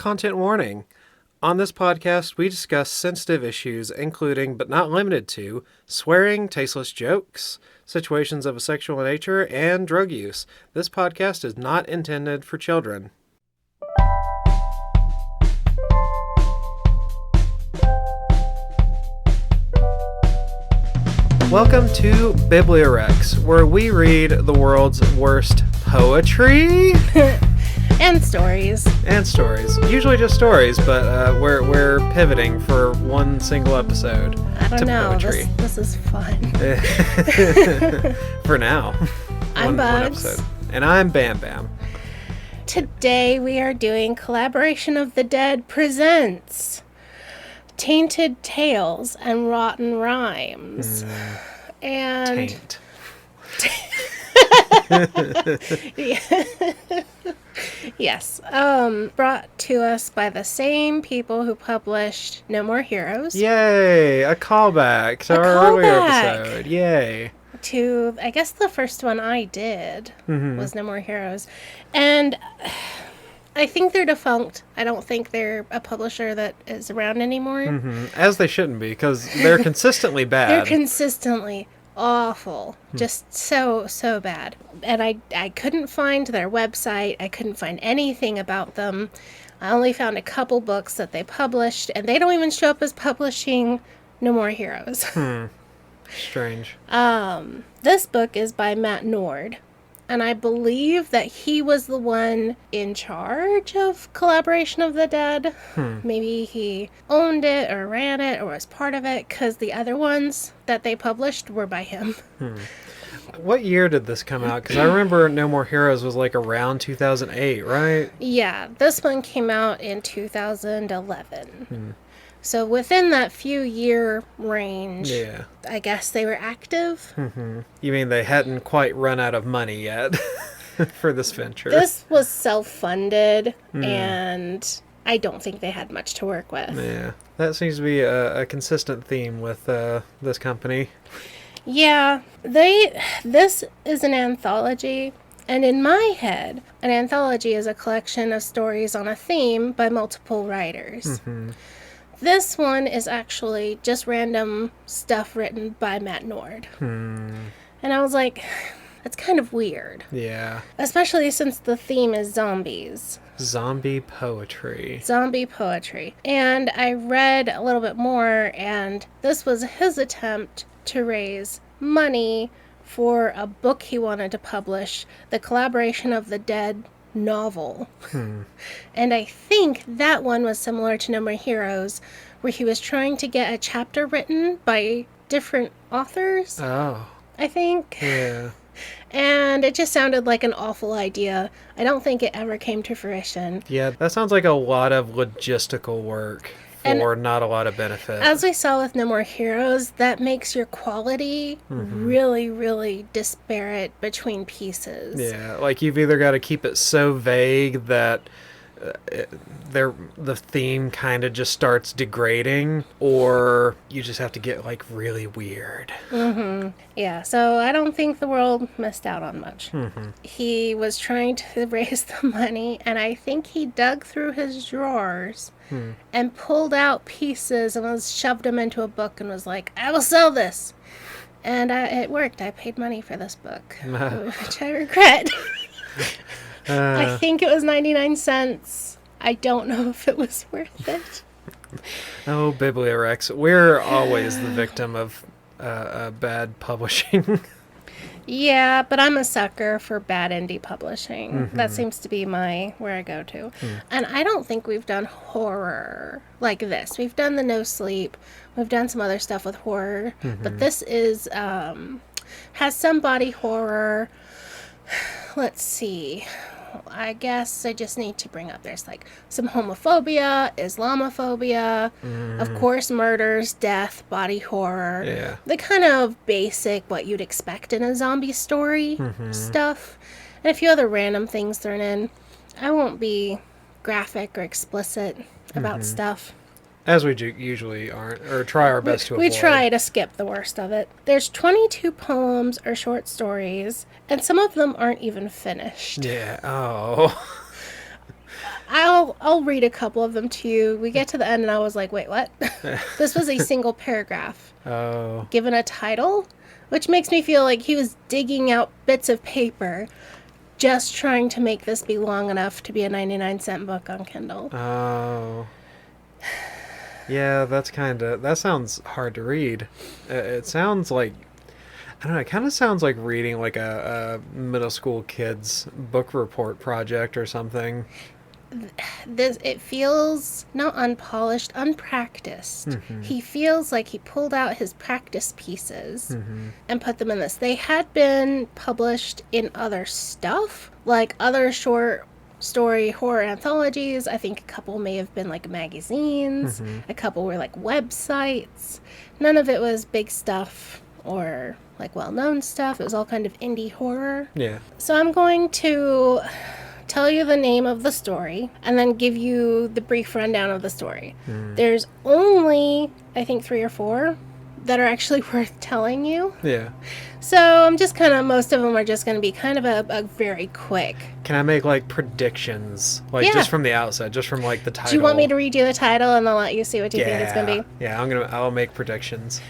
Content warning. On this podcast, we discuss sensitive issues, including, but not limited to, swearing, tasteless jokes, situations of a sexual nature, and drug use. This podcast is not intended for children. Welcome to BiblioWrecks, where we read the world's worst poetry and stories. Usually just stories, but we're pivoting for one single episode to poetry. This is fun. For now. I'm Bugs. One episode. And I'm Bam Bam. Today we are doing Collaboration of the Dead presents Tainted Tales and Rotten Rhymes. And Taint. Yes. Brought to us by the same people who published No More Heroes. Yay! A callback to our earlier episode. Yay. To, I guess the first one I did was No More Heroes. And I think they're defunct. I don't think they're a publisher that is around anymore. As they shouldn't be, because they're consistently bad. They're consistently awful. Just so bad. And I couldn't find their website. I couldn't find anything about them. I only found a couple books that they published, and they don't even show up as publishing No More Heroes. Strange. This book is by Matt Nord. And I believe that he was the one in charge of Collaboration of the Dead. Maybe he owned it or ran it or was part of it, because the other ones that they published were by him. What year did this come out? Because I remember No More Heroes was like around 2008, right? Yeah, this one came out in 2011. So within that few year range, I guess they were active. You mean they hadn't quite run out of money yet for this venture? This was self-funded, and I don't think they had much to work with. Yeah, that seems to be a consistent theme with this company. Yeah, this is an anthology, and in my head, an anthology is a collection of stories on a theme by multiple writers. This one is actually just random stuff written by Matt Nord. And I was like, that's kind of weird. Yeah. Especially since the theme is zombies. Zombie poetry. And I read a little bit more, and this was his attempt to raise money for a book he wanted to publish, the Collaboration of the Dead novel. And I think that one was similar to No More Heroes, where he was trying to get a chapter written by different authors. Oh. I think. Yeah. And it just sounded like an awful idea. I don't think it ever came to fruition. Yeah, that sounds like a lot of logistical work for not a lot of benefit. As we saw with No More Heroes, that makes your quality really, really disparate between pieces. Yeah, like you've either got to keep it so vague that the theme kind of just starts degrading, or you just have to get like really weird. Yeah, so I don't think the world missed out on much. He was trying to raise the money, and I think he dug through his drawers and pulled out pieces and shoved them into a book and was like, I will sell this. And it worked. I paid money for this book, which I regret. I think it was 99 cents. I don't know if it was worth it. Oh, BiblioWrecks. We're always the victim of bad publishing. Yeah, but I'm a sucker for bad indie publishing. That seems to be where I go to. And I don't think we've done horror like this. We've done the No Sleep. We've done some other stuff with horror. But this is has some body horror. Let's see. I guess I just need to bring up, there's like some homophobia, Islamophobia, of course murders, death, body horror. Yeah. The kind of basic what you'd expect in a zombie story stuff. And a few other random things thrown in. I won't be graphic or explicit about stuff. As we usually aren't, or try our best to avoid. We try to skip the worst of it. There's 22 poems or short stories, and some of them aren't even finished. Yeah, oh. I'll read a couple of them to you. We get to the end and I was like, wait, what? This was a single paragraph Oh. given a title, which makes me feel like he was digging out bits of paper just trying to make this be long enough to be a 99-cent book on Kindle. Oh. Yeah, that sounds hard to read. It sounds like, I don't know, it kind of sounds like reading like a middle school kid's book report project or something. It feels not unpolished, unpracticed. He feels like he pulled out his practice pieces and put them in this. They had been published in other stuff, like other short story horror anthologies. I think a couple may have been like magazines, a couple were like websites. None of it was big stuff or like well-known stuff. It was all kind of indie horror. Yeah. So I'm going to tell you the name of the story and then give you the brief rundown of the story. There's only, I think, 3 or 4 that are actually worth telling you. Yeah. So I'm just most of them are just going to be kind of a very quick. Can I make like predictions? Like Yeah. just from the outset, just from like the title? Do you want me to read you the title and then let you see what you think it's going to be? Yeah, I'll make predictions.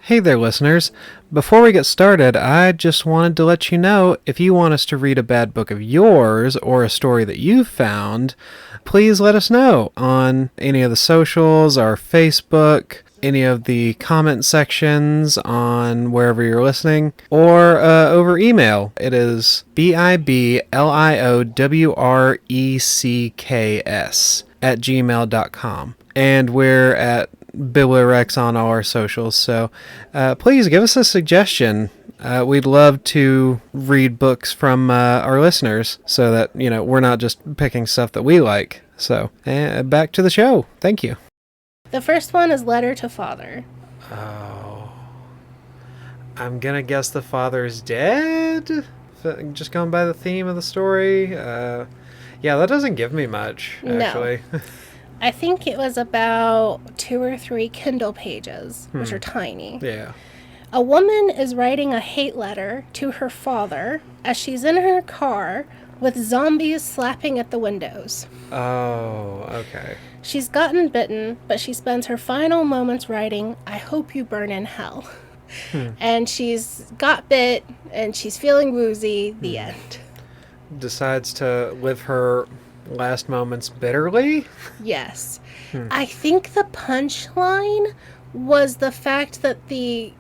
Hey there, listeners. Before we get started, I just wanted to let you know if you want us to read a bad book of yours or a story that you've found, please let us know on any of the socials, our Facebook, any of the comment sections on wherever you're listening, or over email. It is BiblioWrecks@gmail.com. And we're at BiblioWrecks on all our socials, so please give us a suggestion. We'd love to read books from our listeners so that, we're not just picking stuff that we like. So, back to the show. Thank you. The first one is Letter to Father. Oh. I'm gonna guess the father's dead? Just going by the theme of the story. Yeah, that doesn't give me much, actually. No. I think it was about 2 or 3 Kindle pages, which are tiny. Yeah. A woman is writing a hate letter to her father as she's in her car with zombies slapping at the windows. Oh, okay. She's gotten bitten, but she spends her final moments writing, "I hope you burn in hell." And she's got bit, and she's feeling woozy. The end. Decides to live her last moments bitterly? Yes. I think the punchline was the fact that the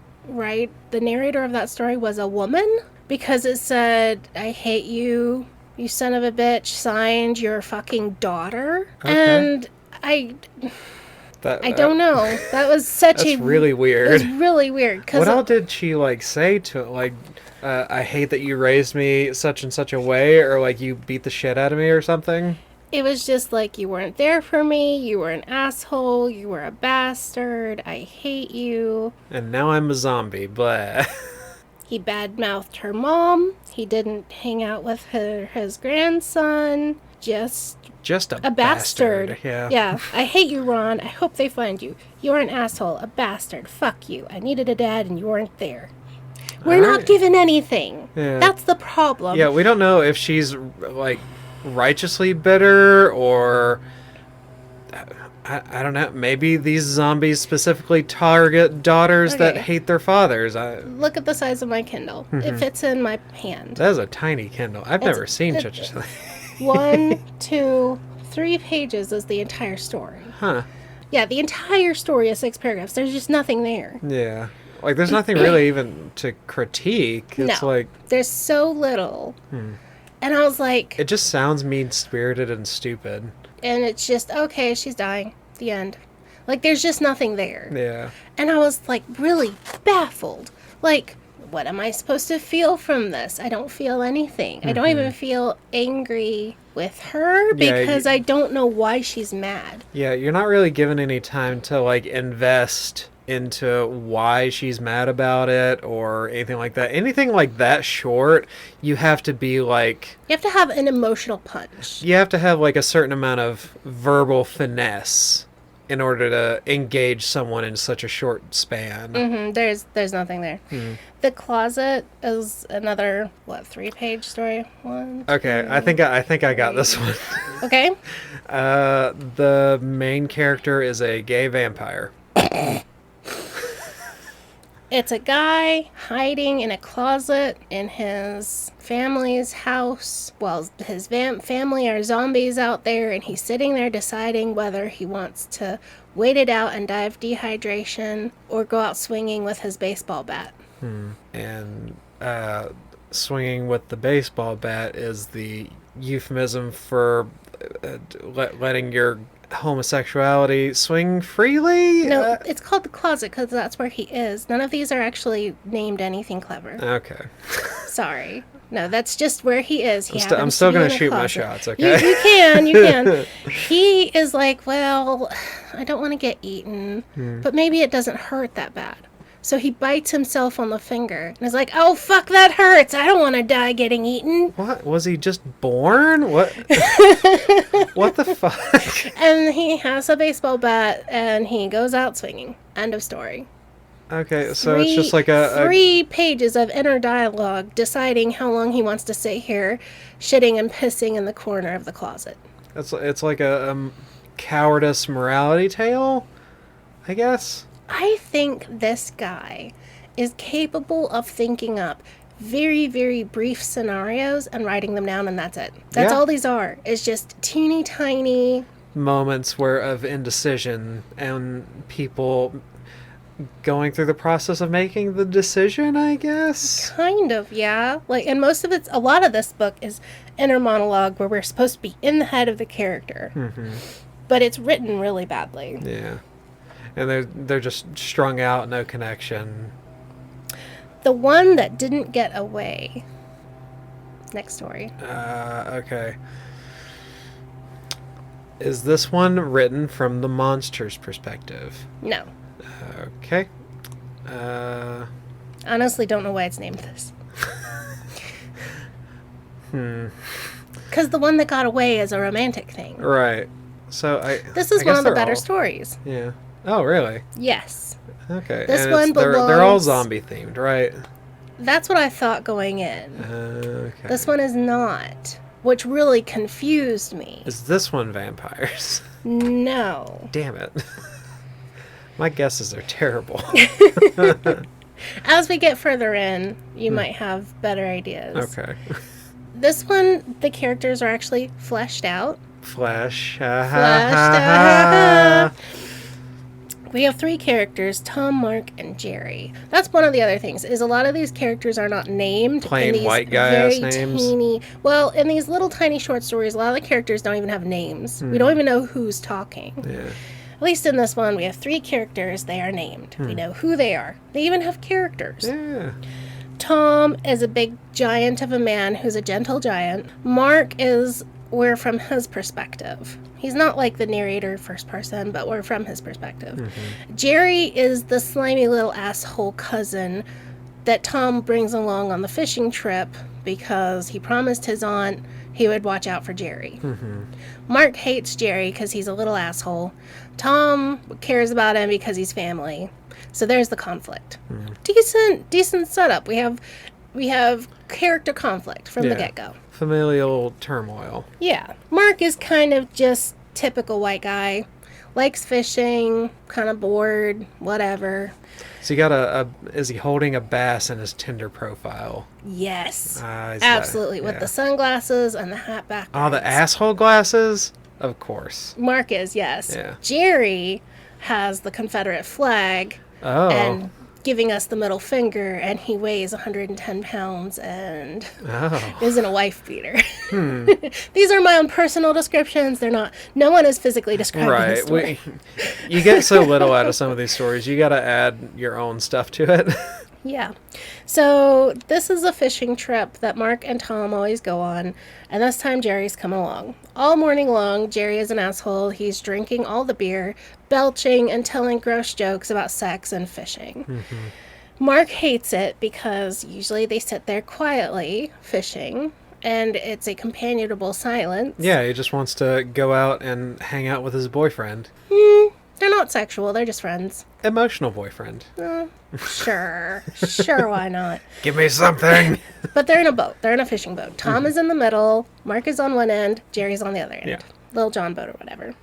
narrator of that story was a woman, because it said, "I hate you, you son of a bitch, signed your fucking daughter." Okay. And I don't know. That was That's really weird. It was really weird. What all did she say to it? Like, I hate that you raised me such and such a way, or like you beat the shit out of me or something? It was just like, "You weren't there for me, you were an asshole, you were a bastard, I hate you." And now I'm a zombie, blah. He badmouthed her mom. He didn't hang out with his grandson. Just a bastard. Yeah. Yeah. "I hate you, Ron. I hope they find you. You're an asshole, a bastard. Fuck you. I needed a dad and you weren't there." We're not given anything. Yeah. That's the problem. Yeah, we don't know if she's righteously bitter or I don't know. Maybe these zombies specifically target daughters that hate their fathers. Look at the size of my Kindle. It fits in my hand. That is a tiny Kindle. I've never seen such a thing. 1, 2, 3 pages is the entire story. Huh. Yeah, the entire story is 6 paragraphs. There's just nothing there. Yeah. There's nothing really even to critique. It's No. There's so little. And I was like... It just sounds mean-spirited and stupid. And it's just, okay, she's dying. The end. There's just nothing there. Yeah. And I was, really baffled. What am I supposed to feel from this? I don't feel anything. I don't even feel angry with her because I don't know why she's mad. Yeah, you're not really given any time to, invest into why she's mad about it or anything like that. Anything like that short, you have to be You have to have an emotional punch. You have to have a certain amount of verbal finesse in order to engage someone in such a short span. There's nothing there. The Closet is another 3-page story. One. Okay, two, I think I got this one. Okay. The main character is a gay vampire. It's a guy hiding in a closet in his family's house. Well, his family are zombies out there, and he's sitting there deciding whether he wants to wait it out and die of dehydration or go out swinging with his baseball bat. And swinging with the baseball bat is the euphemism for letting your homosexuality swing freely? No, it's called the Closet because that's where he is. None of these are actually named anything clever. Okay. Sorry. No, that's just where he is. I'm still going to shoot my shots, okay? You can. He is like, well, I don't want to get eaten, but maybe it doesn't hurt that bad. So he bites himself on the finger and is like, oh, fuck, that hurts. I don't want to die getting eaten. What? Was he just born? What? What the fuck? And he has a baseball bat and he goes out swinging. End of story. Okay, so it's just like a 3 pages of inner dialogue deciding how long he wants to sit here shitting and pissing in the corner of the closet. It's like a cowardice morality tale, I guess. I think this guy is capable of thinking up very, very brief scenarios and writing them down, and that's it. That's all these are. It's just teeny tiny moments of indecision and people going through the process of making the decision, I guess. Kind of, yeah. And most of a lot of this book is inner monologue where we're supposed to be in the head of the character. But it's written really badly. Yeah. And they're just strung out, no connection. The one that didn't get away. Next story. Okay. Is this one written from the monster's perspective? No. Okay. Honestly, don't know why it's named this. Because the one that got away is a romantic thing. Right. So This is one of the better stories. Yeah. Oh, really? Yes. Okay. This one belongs... They're all zombie themed, right? That's what I thought going in. Okay. This one is not, which really confused me. Is this one vampires? No. Damn it. My guesses are terrible. As we get further in, you might have better ideas. Okay. This one, the characters are actually fleshed out. Fleshed out. We have 3 characters, Tom, Mark, and Jerry. That's one of the other things, is a lot of these characters are not named. Plain these white guy-ass names? Well, in these little tiny short stories, a lot of the characters don't even have names. We don't even know who's talking. Yeah. At least in this one, we have 3 characters. They are named. We know who they are. They even have characters. Yeah. Tom is a big giant of a man who's a gentle giant. Mark we're from his perspective. He's not like the narrator first person, but we're from his perspective. Jerry is the slimy little asshole cousin that Tom brings along on the fishing trip because he promised his aunt he would watch out for Jerry. Mark hates Jerry because he's a little asshole. Tom cares about him because he's family. So there's the conflict. Decent setup. We have character conflict from the get-go. Familial turmoil. Yeah. Mark is kind of just typical white guy. Likes fishing, kind of bored, whatever. So is he holding a bass in his Tinder profile? Yes. Absolutely. With the sunglasses and the hat back. Oh, the asshole glasses? Of course. Mark is, yes. Yeah. Jerry has the Confederate flag. Oh. And giving us the middle finger, and he weighs 110 pounds and is in a wife beater. These are my own personal descriptions. They're not, no one is physically describing this story. You get so little out of some of these stories, you gotta add your own stuff to it. Yeah. So this is a fishing trip that Mark and Tom always go on, and this time Jerry's coming along. All morning long, Jerry is an asshole. He's drinking all the beer, belching, and telling gross jokes about sex and fishing. Mark hates it because usually they sit there quietly fishing, and it's a companionable silence. Yeah, he just wants to go out and hang out with his boyfriend. not sexual. They're just friends. Emotional boyfriend. Sure. Sure, why not? Give me something. But they're in a boat. They're in a fishing boat. Tom is in the middle. Mark is on one end. Jerry's on the other end. Yeah. Little John boat or whatever.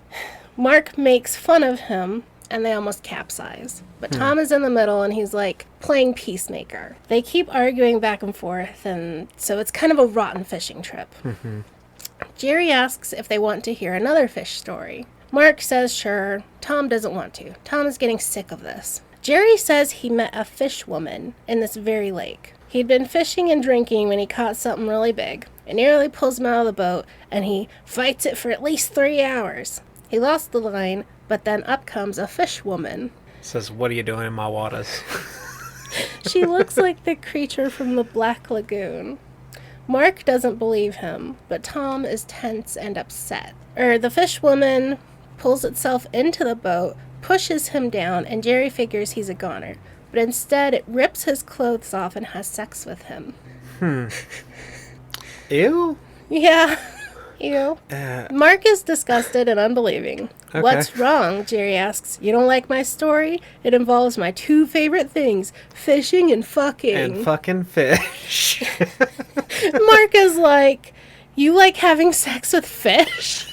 Mark makes fun of him, and they almost capsize. But Tom is in the middle, and he's like playing peacemaker. They keep arguing back and forth, and so it's kind of a rotten fishing trip. Jerry asks if they want to hear another fish story. Mark says sure. Tom doesn't want to. Tom is getting sick of this. Jerry says he met a fish woman in this very lake. He'd been fishing and drinking when he caught something really big. It nearly pulls him out of the boat, and he fights it for at least 3 hours. He lost the line, but then up comes a fish woman. Says, what are you doing in my waters? She looks like the creature from the Black Lagoon. Mark doesn't believe him, but Tom is tense and upset. The fish woman pulls itself into the boat, pushes him down, and Jerry figures he's a goner. But instead, it rips his clothes off and has sex with him. Ew? Yeah. Ew. Mark is disgusted and unbelieving. Okay. What's wrong? Jerry asks. You don't like my story? It involves my 2 favorite things, fishing and fucking. And fucking fish. Mark is like, you like having sex with fish?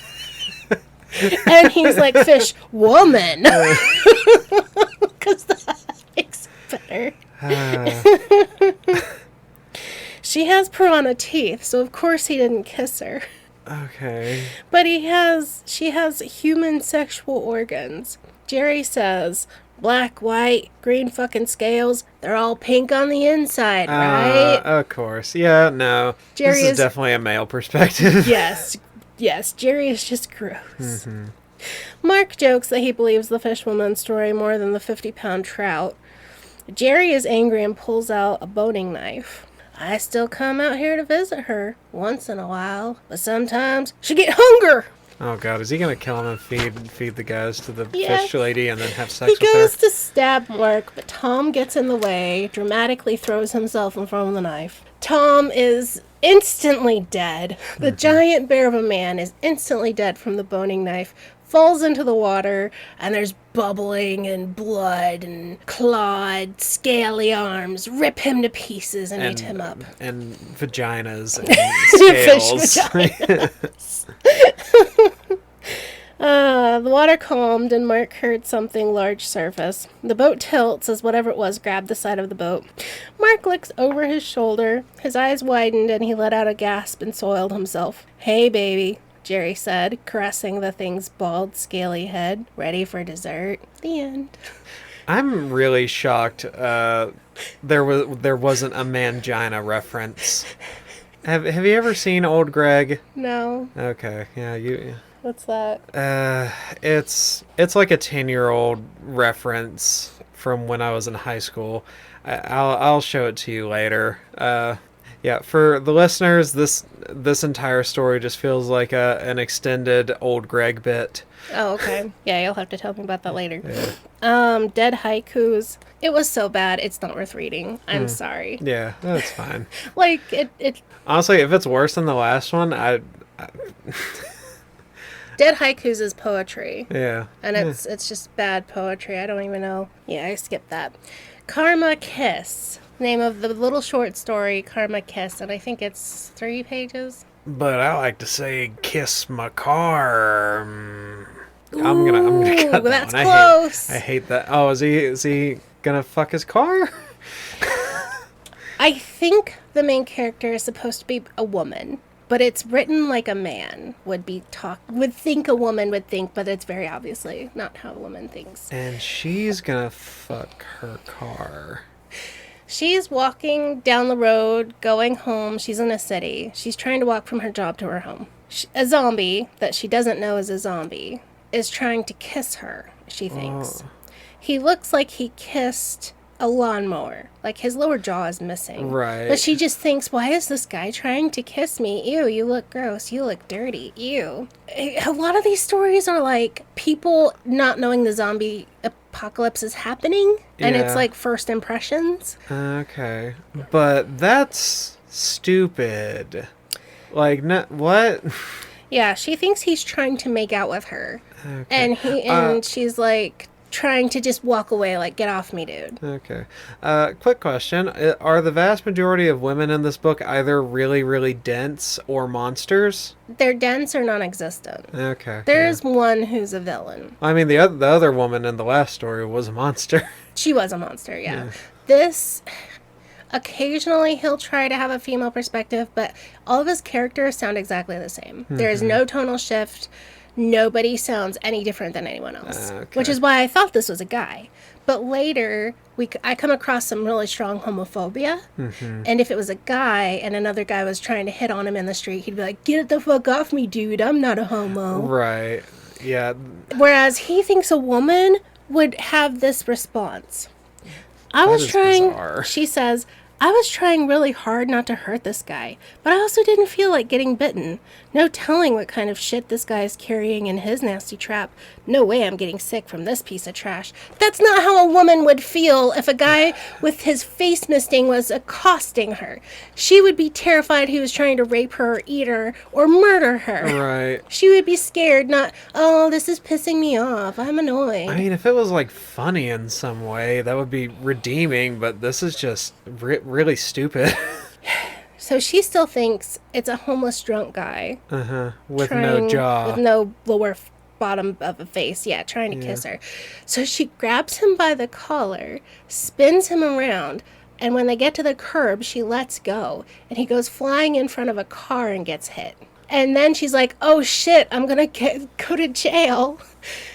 And he's like, fish woman. Because that makes it better. She has piranha teeth, so of course he didn't kiss her. Okay. But she has human sexual organs. Jerry says, black, white, green fucking scales, they're all pink on the inside, right? Of course. Yeah, no. Jerry this is definitely a male perspective. Yes, Jerry is just gross. Mark jokes that he believes the fishwoman story more than the 50-pound trout. Jerry is angry and pulls out a boating knife. I still come out here to visit her once in a while, but sometimes she get hunger. Oh god, is he gonna kill him and feed the guys to the Yes. fish lady and then have sex He with goes her? to stab Mark, but Tom gets in the way, dramatically throws himself in front of the knife. Tom is instantly dead. The giant bear of a man is instantly dead from the boning knife, falls into the water, and there's bubbling and blood and clawed, scaly arms rip him to pieces and eat him up. And vaginas and scales. Fish vaginas. The water calmed and Mark heard something large surface. The boat tilts as whatever it was grabbed the side of the boat. Mark looks over his shoulder. His eyes widened and he let out a gasp and soiled himself. Hey, baby, Jerry said, caressing the thing's bald, scaly head. Ready for dessert? The end. I'm really shocked there wasn't a mangina reference. Have you ever seen Old Greg? No. Okay, yeah, you... What's that? It's like a 10-year-old reference from when I was in high school. I'll show it to you later. Yeah, for the listeners, this entire story just feels like an extended Old Greg bit. Oh, okay. Yeah, you'll have to tell me about that later. Yeah. Dead haikus. It was so bad, it's not worth reading. I'm sorry. Yeah, that's fine. Like, it... Honestly, if it's worse than the last one, Dead haikus is poetry. Yeah. And it's just bad poetry. I don't even know. Yeah, I skipped that. Karma Kiss. Name of the little short story, Karma Kiss. And I think it's 3 pages. But I like to say kiss my car. I'm gonna cut that that's one. close. I hate that. Oh, is he gonna fuck his car? I think the main character is supposed to be a woman, but it's written like a man would think a woman would think, but it's very obviously not how a woman thinks. And she's gonna fuck her car. She's walking down the road, going home. She's in a city. She's trying to walk from her job to her home. A zombie that she doesn't know is a zombie is trying to kiss her, she thinks. Oh. He looks like he kissed a lawnmower. Like, his lower jaw is missing. Right. But she just thinks, why is this guy trying to kiss me? Ew, you look gross. You look dirty. Ew. A lot of these stories are like people not knowing the zombie apocalypse is happening. And Yeah. it's like first impressions. Okay. But that's stupid. Like, what? Yeah, she thinks he's trying to make out with her. Okay. And she's like, trying to just walk away, like, get off me, dude. Okay. Quick question. Are the vast majority of women in this book either really, really dense or monsters? They're dense or non-existent. Okay. There's one who's a villain. I mean, the other woman in the last story was a monster. She was a monster, yeah. This, occasionally he'll try to have a female perspective, but all of his characters sound exactly the same. There is no tonal shift. Nobody sounds any different than anyone else, which is why I thought this was a guy. But later, I come across some really strong homophobia, and if it was a guy and another guy was trying to hit on him in the street, he'd be like, "Get the fuck off me, dude, I'm not a homo." Right, yeah. Whereas he thinks a woman would have this response. Bizarre. She says, "I was trying really hard not to hurt this guy, but I also didn't feel like getting bitten. No telling what kind of shit this guy is carrying in his nasty trap. No way I'm getting sick from this piece of trash." That's not how a woman would feel if a guy with his face misting was accosting her. She would be terrified he was trying to rape her or eat her or murder her. Right. She would be scared, not, "Oh, this is pissing me off. I'm annoyed." I mean, if it was, like, funny in some way, that would be redeeming, but this is just really stupid. So she still thinks it's a homeless drunk guy. With no jaw. With no lower bottom of a face. Yeah, trying to kiss her. So she grabs him by the collar, spins him around, and when they get to the curb, she lets go. And he goes flying in front of a car and gets hit. And then she's like, "Oh shit, I'm gonna go to jail."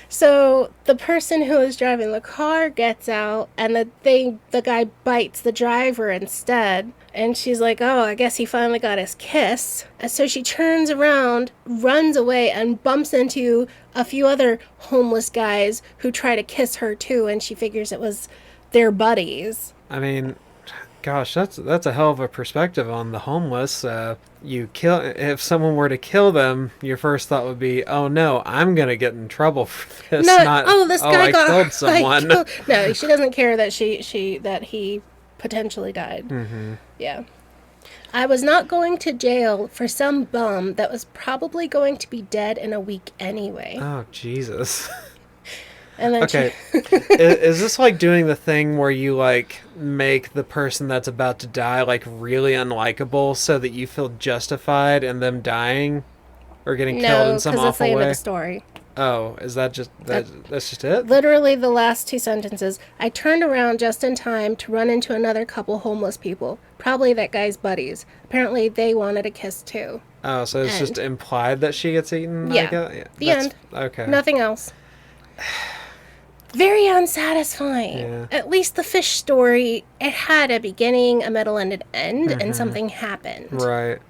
So the person who is driving the car gets out, and the guy bites the driver instead. And she's like, "Oh, I guess he finally got his kiss." And so she turns around, runs away, and bumps into a few other homeless guys who try to kiss her too, and she figures it was their buddies. I mean, gosh, that's a hell of a perspective on the homeless. If someone were to kill them, your first thought would be, "Oh no, I'm gonna get in trouble for this." This guy killed someone. No, she doesn't care that that he potentially died. Yeah. "I was not going to jail for some bum that was probably going to be dead in a week anyway." Oh, Jesus. And then okay. Is this like doing the thing where you, like, make the person that's about to die, like, really unlikable so that you feel justified in them dying or getting killed in some awful way? No, because that's the end of the story. Oh, is that just that's just it? Literally the last two sentences. "I turned around just in time to run into another couple homeless people. Probably that guy's buddies. Apparently they wanted a kiss too." Oh, so it's just implied that she gets eaten? Yeah. The end. Okay. Nothing else. Very unsatisfying. Yeah. At least the fish story, it had a beginning, a middle, and an end, and something happened. Right.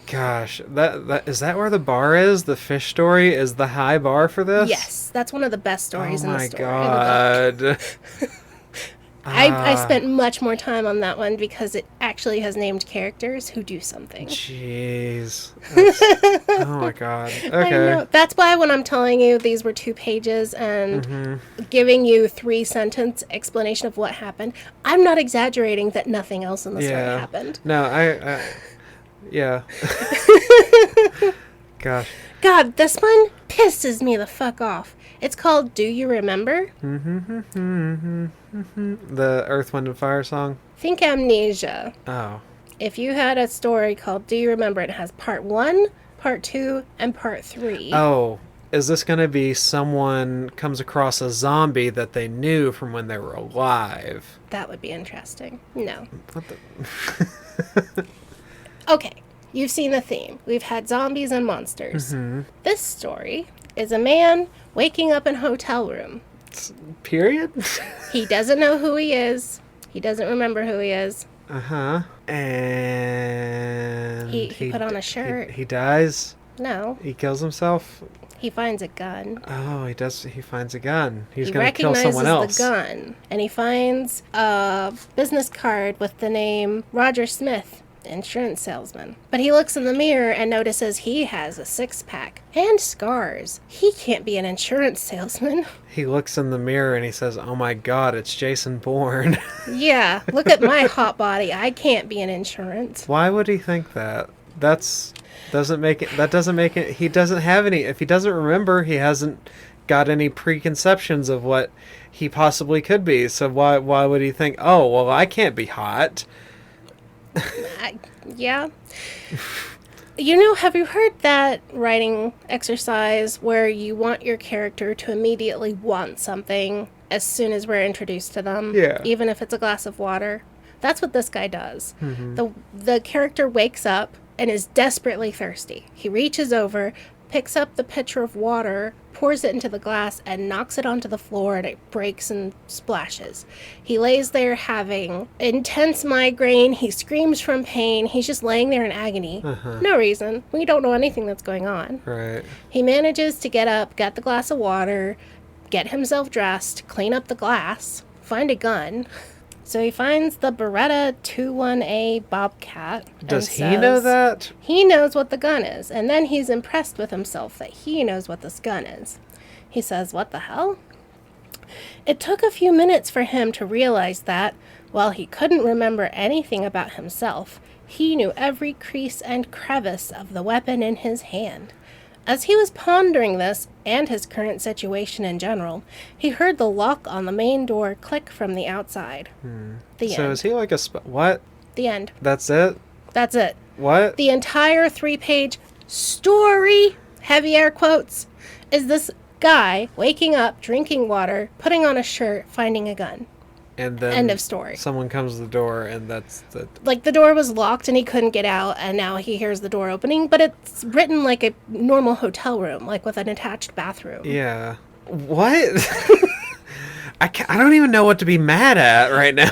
Gosh, that is that where the bar is? The fish story is the high bar for this? Yes, that's one of the best stories in the story. Oh my god. I spent much more time on that one because it actually has named characters who do something. Jeez. Oh my god. Okay. I know. That's why when I'm telling you these were 2 pages and giving you 3-sentence explanation of what happened, I'm not exaggerating that nothing else in the story happened. No, yeah. Gosh. God, this one pisses me the fuck off. It's called Do You Remember? The Earth, Wind, and Fire song? Think Amnesia. Oh. If you had a story called Do You Remember, it has part 1, part 2, and part 3. Oh. Is this going to be someone comes across a zombie that they knew from when they were alive? That would be interesting. No. What the... Okay. You've seen the theme. We've had zombies and monsters. This story is a man waking up in a hotel room. Period? He doesn't know who he is. He doesn't remember who he is. And he put on a shirt. He dies? No. He kills himself? He finds a gun. Oh, he does. He finds a gun. He's going to kill someone else. He recognizes the gun. And he finds a business card with the name Roger Smith, insurance salesman. But he looks in the mirror and notices he has a 6-pack and scars. He can't be an insurance salesman. He looks in the mirror and he says, "Oh my god, it's Jason Bourne." Yeah, look at my hot body. I can't be in insurance. Why would he think that? That doesn't make it. He doesn't have any. If he doesn't remember, he hasn't got any preconceptions of what he possibly could be. So why would he think, oh, well, I can't be hot? Yeah. You know, have you heard that writing exercise where you want your character to immediately want something as soon as we're introduced to them? Yeah. Even if it's a glass of water? That's what this guy does. The character wakes up and is desperately thirsty. He reaches over, picks up the pitcher of water, pours it into the glass, and knocks it onto the floor, and it breaks and splashes. He lays there having intense migraine. He screams from pain. He's just laying there in agony. No reason. We don't know anything that's going on. Right. He manages to get up, get the glass of water, get himself dressed, clean up the glass, find a gun. So he finds the Beretta 21A Bobcat. Does he know that? He knows what the gun is, and then he's impressed with himself that he knows what this gun is. He says, "What the hell?" It took a few minutes for him to realize that, while he couldn't remember anything about himself, he knew every crease and crevice of the weapon in his hand. As he was pondering this, and his current situation in general, he heard the lock on the main door click from the outside. The So end. is he like a... what? The end. That's it? That's it. What? The entire 3-page story, heavy air quotes, is this guy waking up, drinking water, putting on a shirt, finding a gun. And then End of story. Someone comes to the door, and that's the... Like, the door was locked and he couldn't get out, and now he hears the door opening, but it's written like a normal hotel room, like with an attached bathroom. Yeah. What? I don't even know what to be mad at right now.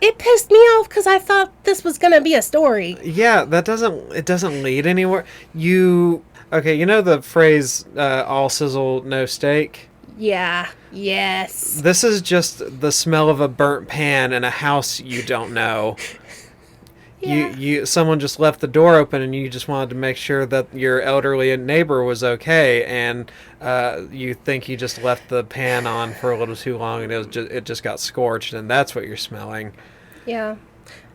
It pissed me off because I thought this was going to be a story. Yeah, it doesn't lead anywhere. Okay, you know the phrase, all sizzle, no steak? Yeah. Yes. This is just the smell of a burnt pan in a house you don't know. Yeah. Someone just left the door open, and you just wanted to make sure that your elderly neighbor was okay, and you think you just left the pan on for a little too long, and it just got scorched, and that's what you're smelling. Yeah.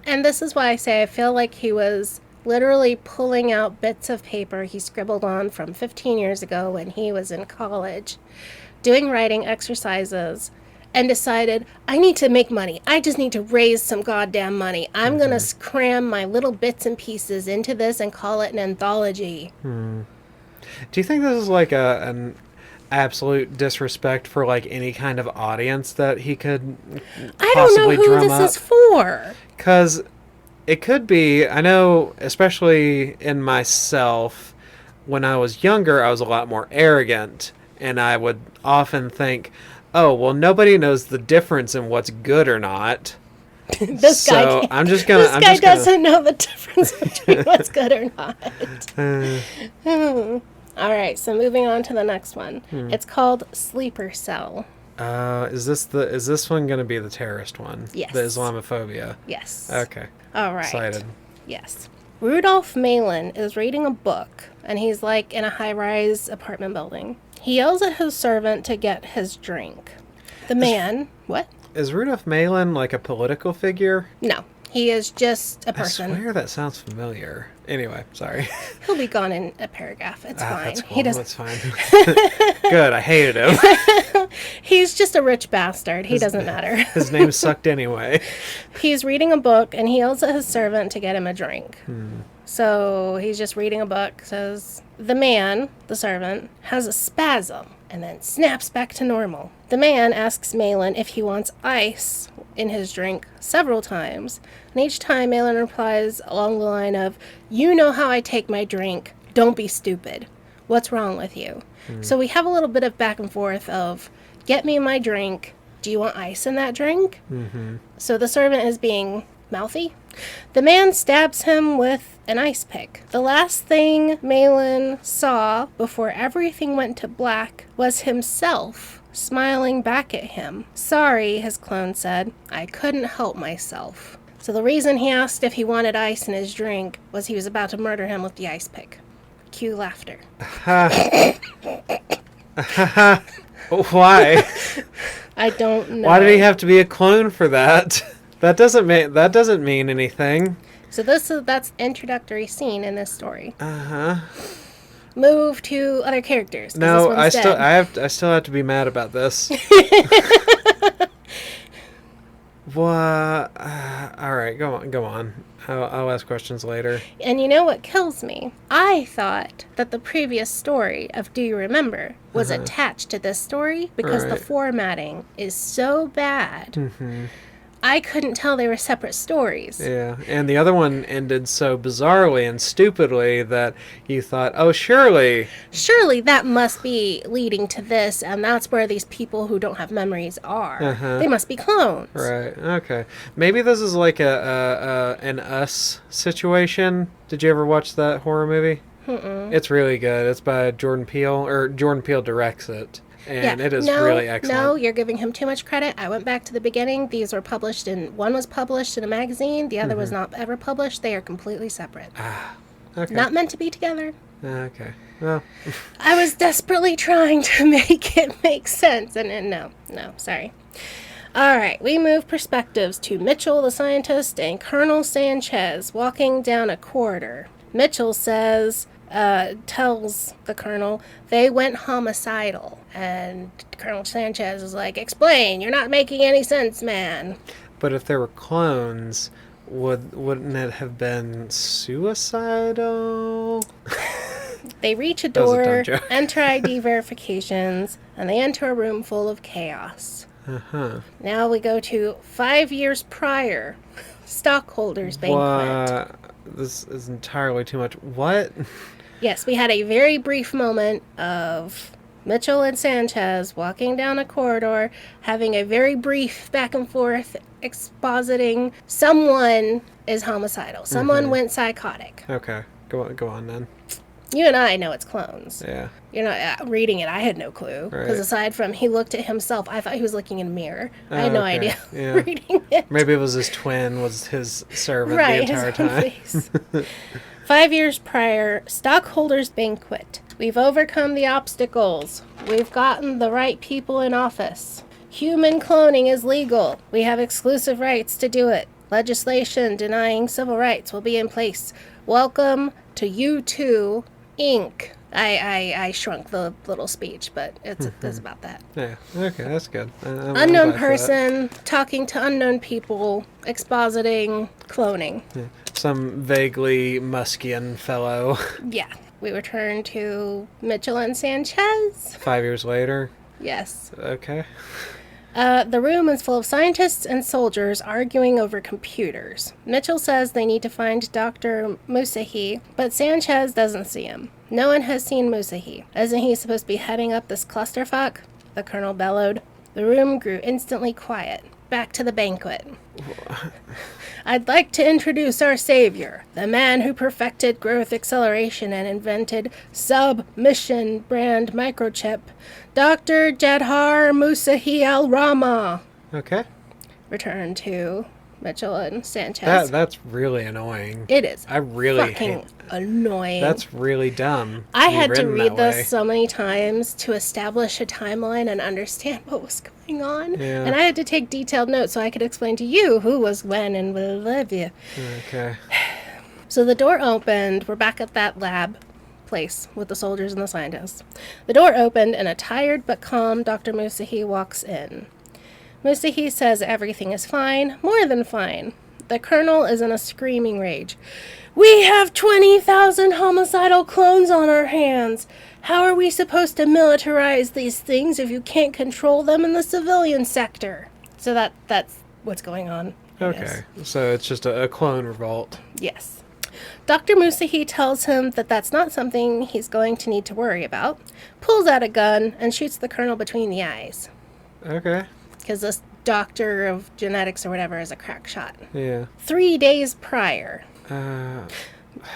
And this is why I say I feel like he was literally pulling out bits of paper he scribbled on from 15 years ago when he was in college, doing writing exercises, and decided, I need to make money. I just need to raise some goddamn money. I'm going to cram my little bits and pieces into this and call it an anthology. Do you think this is like an absolute disrespect for like any kind of audience that he could I don't know possibly who drum this up? is for. Because it could be, I know, especially in myself, when I was younger, I was a lot more arrogant, and I would often think, oh, well, nobody knows the difference in what's good or not. This guy doesn't know the difference between what's good or not. All right, so moving on to the next one. It's called Sleeper Cell. Is this one going to be the terrorist one? Yes. The Islamophobia? Yes. Okay. All right. Excited. Yes. Rudolph Malin is reading a book, and he's like in a high-rise apartment building. He yells at his servant to get his drink. The man... What? Is Rudolph Malin like a political figure? No. He is just a person. I swear that sounds familiar. Anyway, sorry. He'll be gone in a paragraph. It's fine. That's cool. He doesn't. That's fine. Good. I hated him. He's just a rich bastard. He doesn't matter. His name sucked anyway. He's reading a book, and he yells at his servant to get him a drink. So he's just reading a book. Says, the man, the servant, has a spasm and then snaps back to normal. The man asks Malin if he wants ice in his drink several times, and each time Malin replies along the line of, you know how I take my drink, don't be stupid. What's wrong with you? So we have a little bit of back and forth of, get me my drink, do you want ice in that drink? So the servant is being mouthy. The man stabs him with an ice pick. The last thing Malin saw before everything went to black was himself smiling back at him. Sorry, his clone said. I couldn't help myself. So the reason he asked if he wanted ice in his drink was he was about to murder him with the ice pick. Cue laughter. Why? I don't know. Why did he have to be a clone for that? That doesn't mean anything. So that's introductory scene in this story. move to other characters. 'Cause No, this one's dead. I still have to be mad about this. What? All right, go on. I'll ask questions later. And you know what kills me? I thought that the previous story of Do You Remember was attached to this story because the Right. formatting is so bad. I couldn't tell they were separate stories. Yeah, and the other one ended so bizarrely and stupidly that you thought, oh, surely. Surely that must be leading to this, and that's where these people who don't have memories are. They must be clones. Right. Okay. Maybe this is like an Us situation. Did you ever watch that horror movie? It's really good. It's by Jordan Peele, or Jordan Peele directs it. And it is really excellent. No, you're giving him too much credit. I went back to the beginning. These were one was published in a magazine, the other was not ever published. They are completely separate. Okay. Not meant to be together. Okay. Well, I was desperately trying to make it make sense, and no, sorry. All right, we move perspectives to Mitchell, the scientist, and Colonel Sanchez walking down a corridor. Mitchell tells the colonel they went homicidal, and Colonel Sanchez is like, explain, you're not making any sense, man. but if there were clones, wouldn't it have been suicidal? They reach a That was a dumb door, joke. enter ID verifications, and they enter a room full of chaos. Now we go to 5 years prior, stockholders banquet. What? This is entirely too much. What? Yes, we had a very brief moment of Mitchell and Sanchez walking down a corridor, having a very brief back and forth expositing someone is homicidal. Someone went psychotic. Okay. Go on then. You and I know it's clones. Yeah. You know, reading it, I had no clue. Because Right. aside from he looked at himself, I thought he was looking in a mirror. I had Oh, no okay. idea Yeah. reading it. Maybe it was his twin, was his servant Right, the entire his own time. face. 5 years prior, stockholders banquet. We've overcome the obstacles. We've gotten the right people in office. Human cloning is legal. We have exclusive rights to do it. Legislation denying civil rights will be in place. Welcome to U2 Inc. I shrunk the little speech, but it's about that. Yeah. Okay, that's good. I'm Unknown glad for that. person talking to unknown people, expositing cloning. Some vaguely Muskian fellow. Yeah. We return to Mitchell and Sanchez. 5 years later. Yes. Okay. The room is full of scientists and soldiers arguing over computers. Mitchell says they need to find Dr. Musahi, but Sanchez doesn't see him. No one has seen Musahi. Isn't he supposed to be heading up this clusterfuck? The colonel bellowed. The room grew instantly quiet. Back to the banquet. I'd like to introduce our savior, the man who perfected growth acceleration and invented submission brand microchip, Dr. Jadhar Musahi al-Rama. Okay. Return to Mitchell and Sanchez. That's really annoying. It is I really fucking hate. annoying. That's really dumb. I be had to written read that way. this so many times to establish a timeline and understand what was going on. Yeah. And I had to take detailed notes so I could explain to you who was when and blah, blah, blah. Okay. So the door opened. We're back at that lab place with the soldiers and the scientists. The door opened and a tired but calm Dr. Musahi walks in. Musahi says everything is fine, more than fine. The colonel is in a screaming rage. We have 20,000 homicidal clones on our hands. How are we supposed to militarize these things if you can't control them in the civilian sector? So that's what's going on. I guess. Okay. So it's just a clone revolt. Yes. Dr. Musahi tells him that that's not something he's going to need to worry about, pulls out a gun, and shoots the colonel between the eyes. Okay. Because this doctor of genetics or whatever is a crack shot. Yeah. 3 days prior, Uh,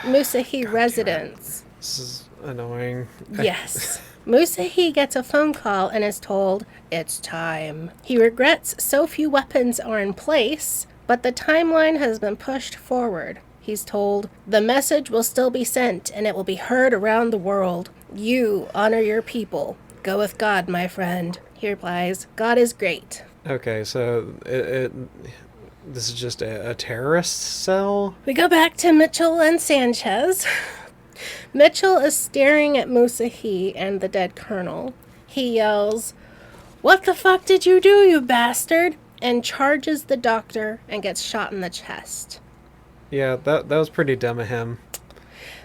Musahi residence. this is annoying. Yes. Musahi gets a phone call and is told, it's time. He regrets so few weapons are in place, but the timeline has been pushed forward. He's told, the message will still be sent and it will be heard around the world. You honor your people. Go with God, my friend. He replies, God is great. Okay, so this is just a terrorist cell? We go back to Mitchell and Sanchez. Mitchell is staring at Musahi and the dead colonel. He yells, "What the fuck did you do, you bastard?" and charges the doctor and gets shot in the chest. Yeah, that was pretty dumb of him.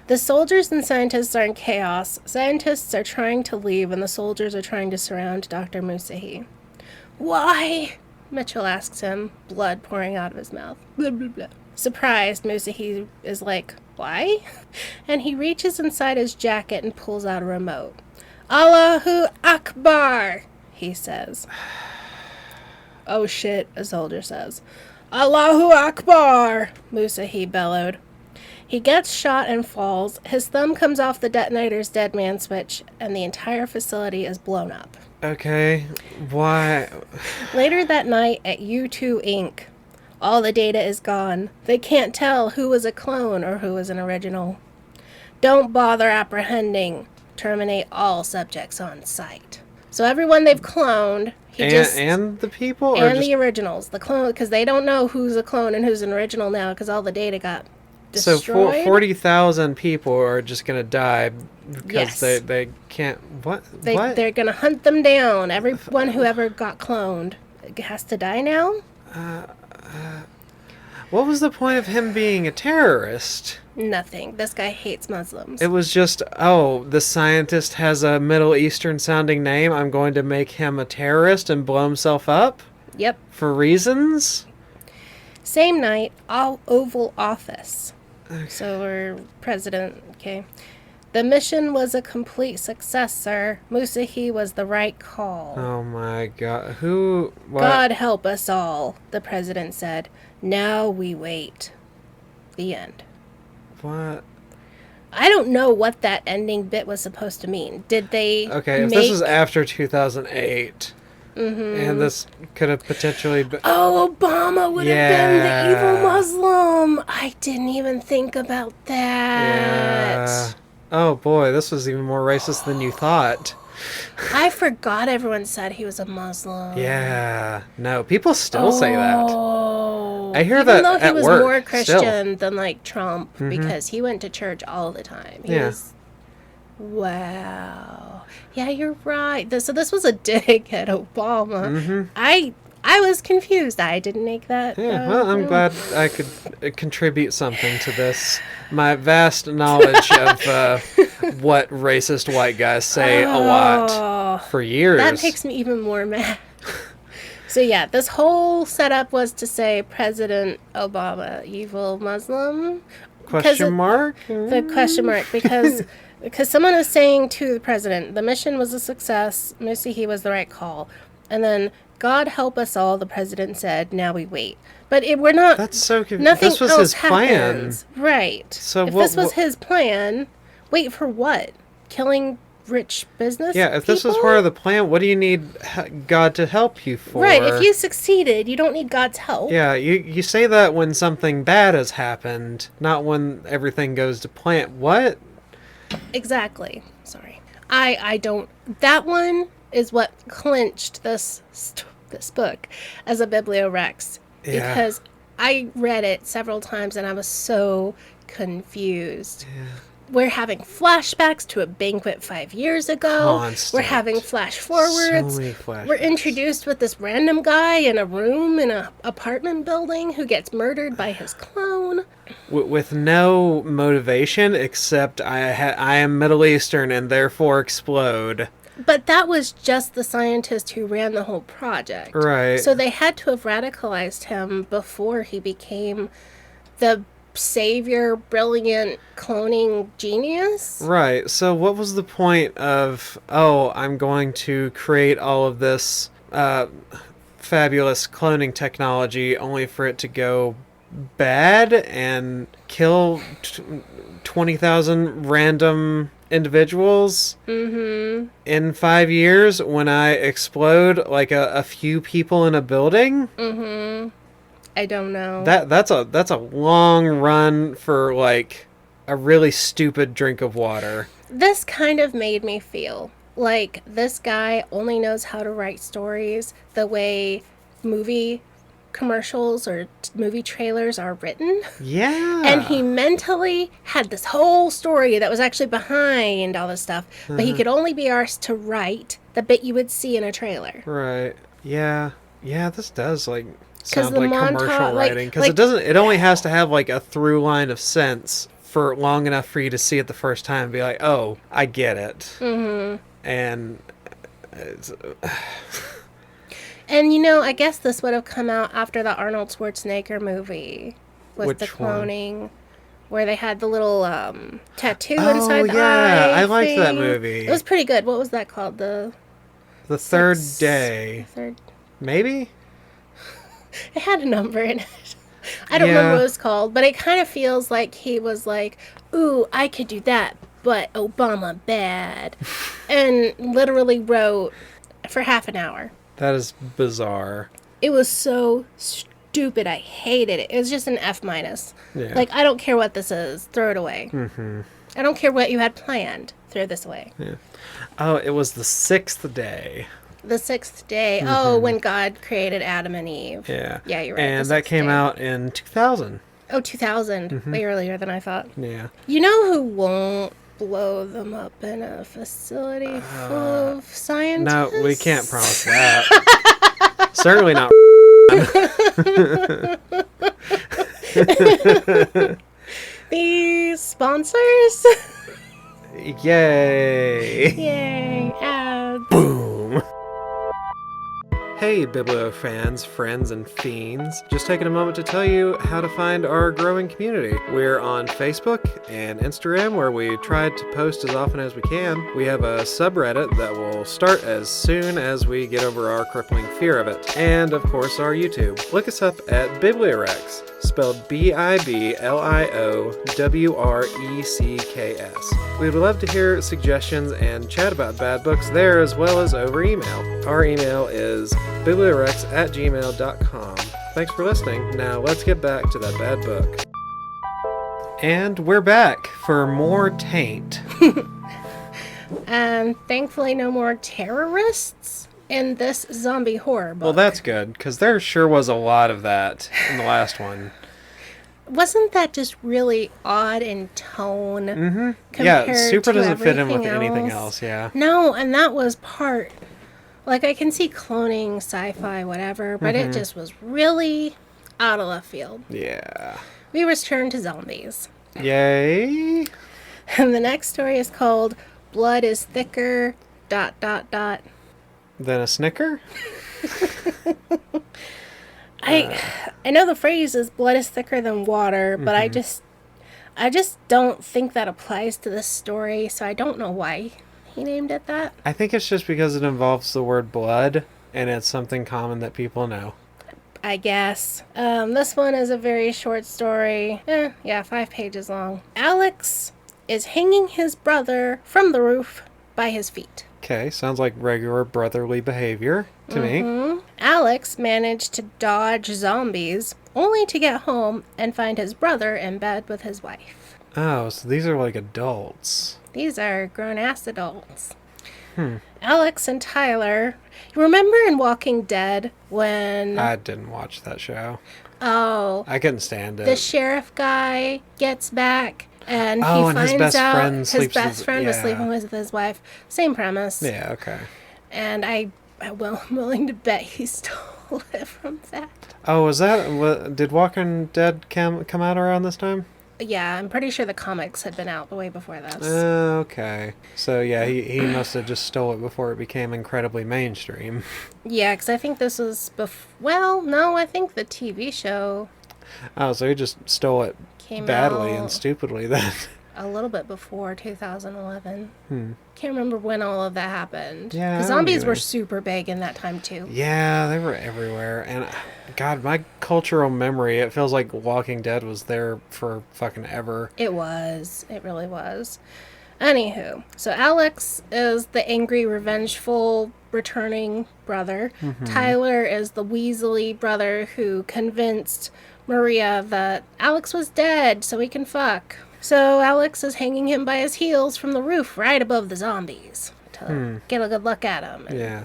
The soldiers and scientists are in chaos. Scientists are trying to leave, and the soldiers are trying to surround Dr. Musahi. "Why?" Mitchell asks him, blood pouring out of his mouth. Blah, blah, blah. Surprised, Musahi is like, "Why?" And he reaches inside his jacket and pulls out a remote. "Allahu Akbar," he says. "Oh shit," a soldier says. "Allahu Akbar," Musahi bellowed. He gets shot and falls. His thumb comes off the detonator's dead man switch, and the entire facility is blown up. Okay, why? Later that night at U2 Inc., all the data is gone. They can't tell who was a clone or who was an original. "Don't bother apprehending. Terminate all subjects on sight." So everyone they've cloned, and the people? Or and just... the originals. The clone, because they don't know who's a clone and who's an original now, because all the data got destroyed. So 40,000 people are just going to die because Yes. they can't... What? They're going to hunt them down. Everyone who ever got cloned has to die now? What was the point of him being a terrorist? Nothing. This guy hates Muslims. It was just, oh, the scientist has a Middle Eastern sounding name. I'm going to make him a terrorist and blow himself up? Yep. For reasons? Same night, Oval Office. Okay. So we're president, okay. "The mission was a complete success, sir. Musahi was the right call." Oh my god. Who? What? "God help us all," the president said. "Now we wait." The end. What? I don't know what that ending bit was supposed to mean. Did they Okay, if this was after 2008, and this could have potentially been... Oh, Obama would have been the evil Muslim. I didn't even think about that. Yeah. Oh boy, this was even more racist than you thought. I forgot everyone said he was a Muslim. Yeah. No, people still say that. Oh. I hear Even that though he at was work, more Christian still. than like Trump, because he went to church all the time. He Yeah. was, wow. Yeah, you're right. So this was a dig at Obama. I was confused. I didn't make that. Yeah, well, I'm glad I could contribute something to this. My vast knowledge of what racist white guys say a lot for years. That makes me even more mad. So yeah, this whole setup was to say President Obama, evil Muslim. Question mark? The question mark, because someone was saying to the president, the mission was a success, Musahi was the right call. And then, "God help us all," the president said, "now we wait." But we're not... That's so confusing. Nothing This was else his plan. happens. Right. So if what, this was his plan, wait for what? Killing rich business Yeah, if this was part of the plan, what do you need God to help you for? Right, if you succeeded, you don't need God's help. Yeah, you say that when something bad has happened, not when everything goes to plan. What? Exactly. Sorry. I don't... That one is what clinched this book as a BiblioWrecks. Yeah. Because I read it several times and I was so confused. Yeah. We're having flashbacks to a banquet 5 years ago. Constant. We're having flash forwards. So many flashbacks. We're introduced with this random guy in a room in an apartment building who gets murdered by his clone. With no motivation except I am Middle Eastern and therefore explode. But that was just the scientist who ran the whole project. Right. So they had to have radicalized him before he became the savior, brilliant cloning genius. Right. So what was the point of, oh, I'm going to create all of this fabulous cloning technology only for it to go bad and kill 20,000 random individuals in 5 years when I explode like a few people in a building? I don't know. That's a long run for like a really stupid drink of water. This kind of made me feel like this guy only knows how to write stories the way movie commercials or movie trailers are written. Yeah. And he mentally had this whole story that was actually behind all this stuff, but he could only be arsed to write the bit you would see in a trailer. Right. Yeah. Yeah, this does, like, 'Cause sound the like commercial like- writing. Because like- it doesn't, it only has to have, like, a through line of sense for long enough for you to see it the first time and be like, oh, I get it. Mm-hmm. And it's... And, you know, I guess this would have come out after the Arnold Schwarzenegger movie with Which the one? cloning, where they had the little tattoo Oh, inside the yeah, eye I liked that thing. movie. It was pretty good. What was that called? The Third day. third. Maybe? It had a number in it. I don't Yeah. remember what it was called, but it kind of feels like he was like, ooh, I could do that, but Obama bad. And literally wrote for half an hour. That is bizarre. It was so stupid. I hated it. It was just an F minus. Yeah. Like, I don't care what this is. Throw it away. Mm-hmm. I don't care what you had planned. Throw this away. Yeah. Oh, it was the 6th day. The 6th day. Oh, when God created Adam and Eve. Yeah. Yeah, you're right. And the that 6th came day. out in 2000. Oh, 2000. Way earlier than I thought. Yeah. You know who won't blow them up in a facility full of scientists? No, we can't promise that. Certainly not. These sponsors? Yay. Yay, ads. Boom. Hey, Biblio fans, friends, and fiends. Just taking a moment to tell you how to find our growing community. We're on Facebook and Instagram, where we try to post as often as we can. We have a subreddit that will start as soon as we get over our crippling fear of it. And, of course, our YouTube. Look us up at BiblioWrecks, spelled BiblioWrecks. We'd love to hear suggestions and chat about bad books there, as well as over email. Our email is BiblioWrecks@gmail.com. Thanks for listening. Now let's get back to that bad book. And we're back for more Taint. And thankfully no more terrorists in this zombie horror book. Well, that's good, because there sure was a lot of that in the last one. Wasn't that just really odd in tone? Mm-hmm. compared Yeah, super to doesn't fit in with everything anything else? else, yeah. No, and that was part. Like, I can see cloning, sci-fi, whatever, but it just was really out of left field. Yeah. We return to zombies. Yay. And the next story is called Blood is Thicker, ... Then a snicker? I know the phrase is blood is thicker than water, but I just don't think that applies to this story, so I don't know why he named it that. I think it's just because it involves the word blood, and it's something common that people know. I guess. This one is a very short story. 5 pages long. Alex is hanging his brother from the roof by his feet. Okay, sounds like regular brotherly behavior to me. Alex managed to dodge zombies, only to get home and find his brother in bed with his wife. Oh, so these are like adults. These are grown-ass adults. Alex and Tyler. You remember in Walking Dead when... I didn't watch that show. Oh, I couldn't stand it. the sheriff guy gets back and he Oh, and his finds best out friend his sleeps best with- friend was yeah. sleeping with his wife. Same premise. Yeah, okay. And I'm willing to bet he stole it from that. Oh, was that... Did Walking Dead come out around this time? Yeah, I'm pretty sure the comics had been out way before this. Okay. So, yeah, he must have just stole it before it became incredibly mainstream. Yeah, because I think this was well, no, I think the TV show Oh, so he just stole it came badly out and stupidly then. a little bit before 2011. Can't remember when all of that happened. Yeah, I The don't zombies either. were super big in that time too. Yeah, they were everywhere. And, God, my cultural memory, it feels like Walking Dead was there for fucking ever. It was. It really was. Anywho, so Alex is the angry, revengeful, returning brother. Tyler is the Weasley brother who convinced Maria that Alex was dead so he can fuck. So Alex is hanging him by his heels from the roof right above the zombies to get a good look at him. And Yeah.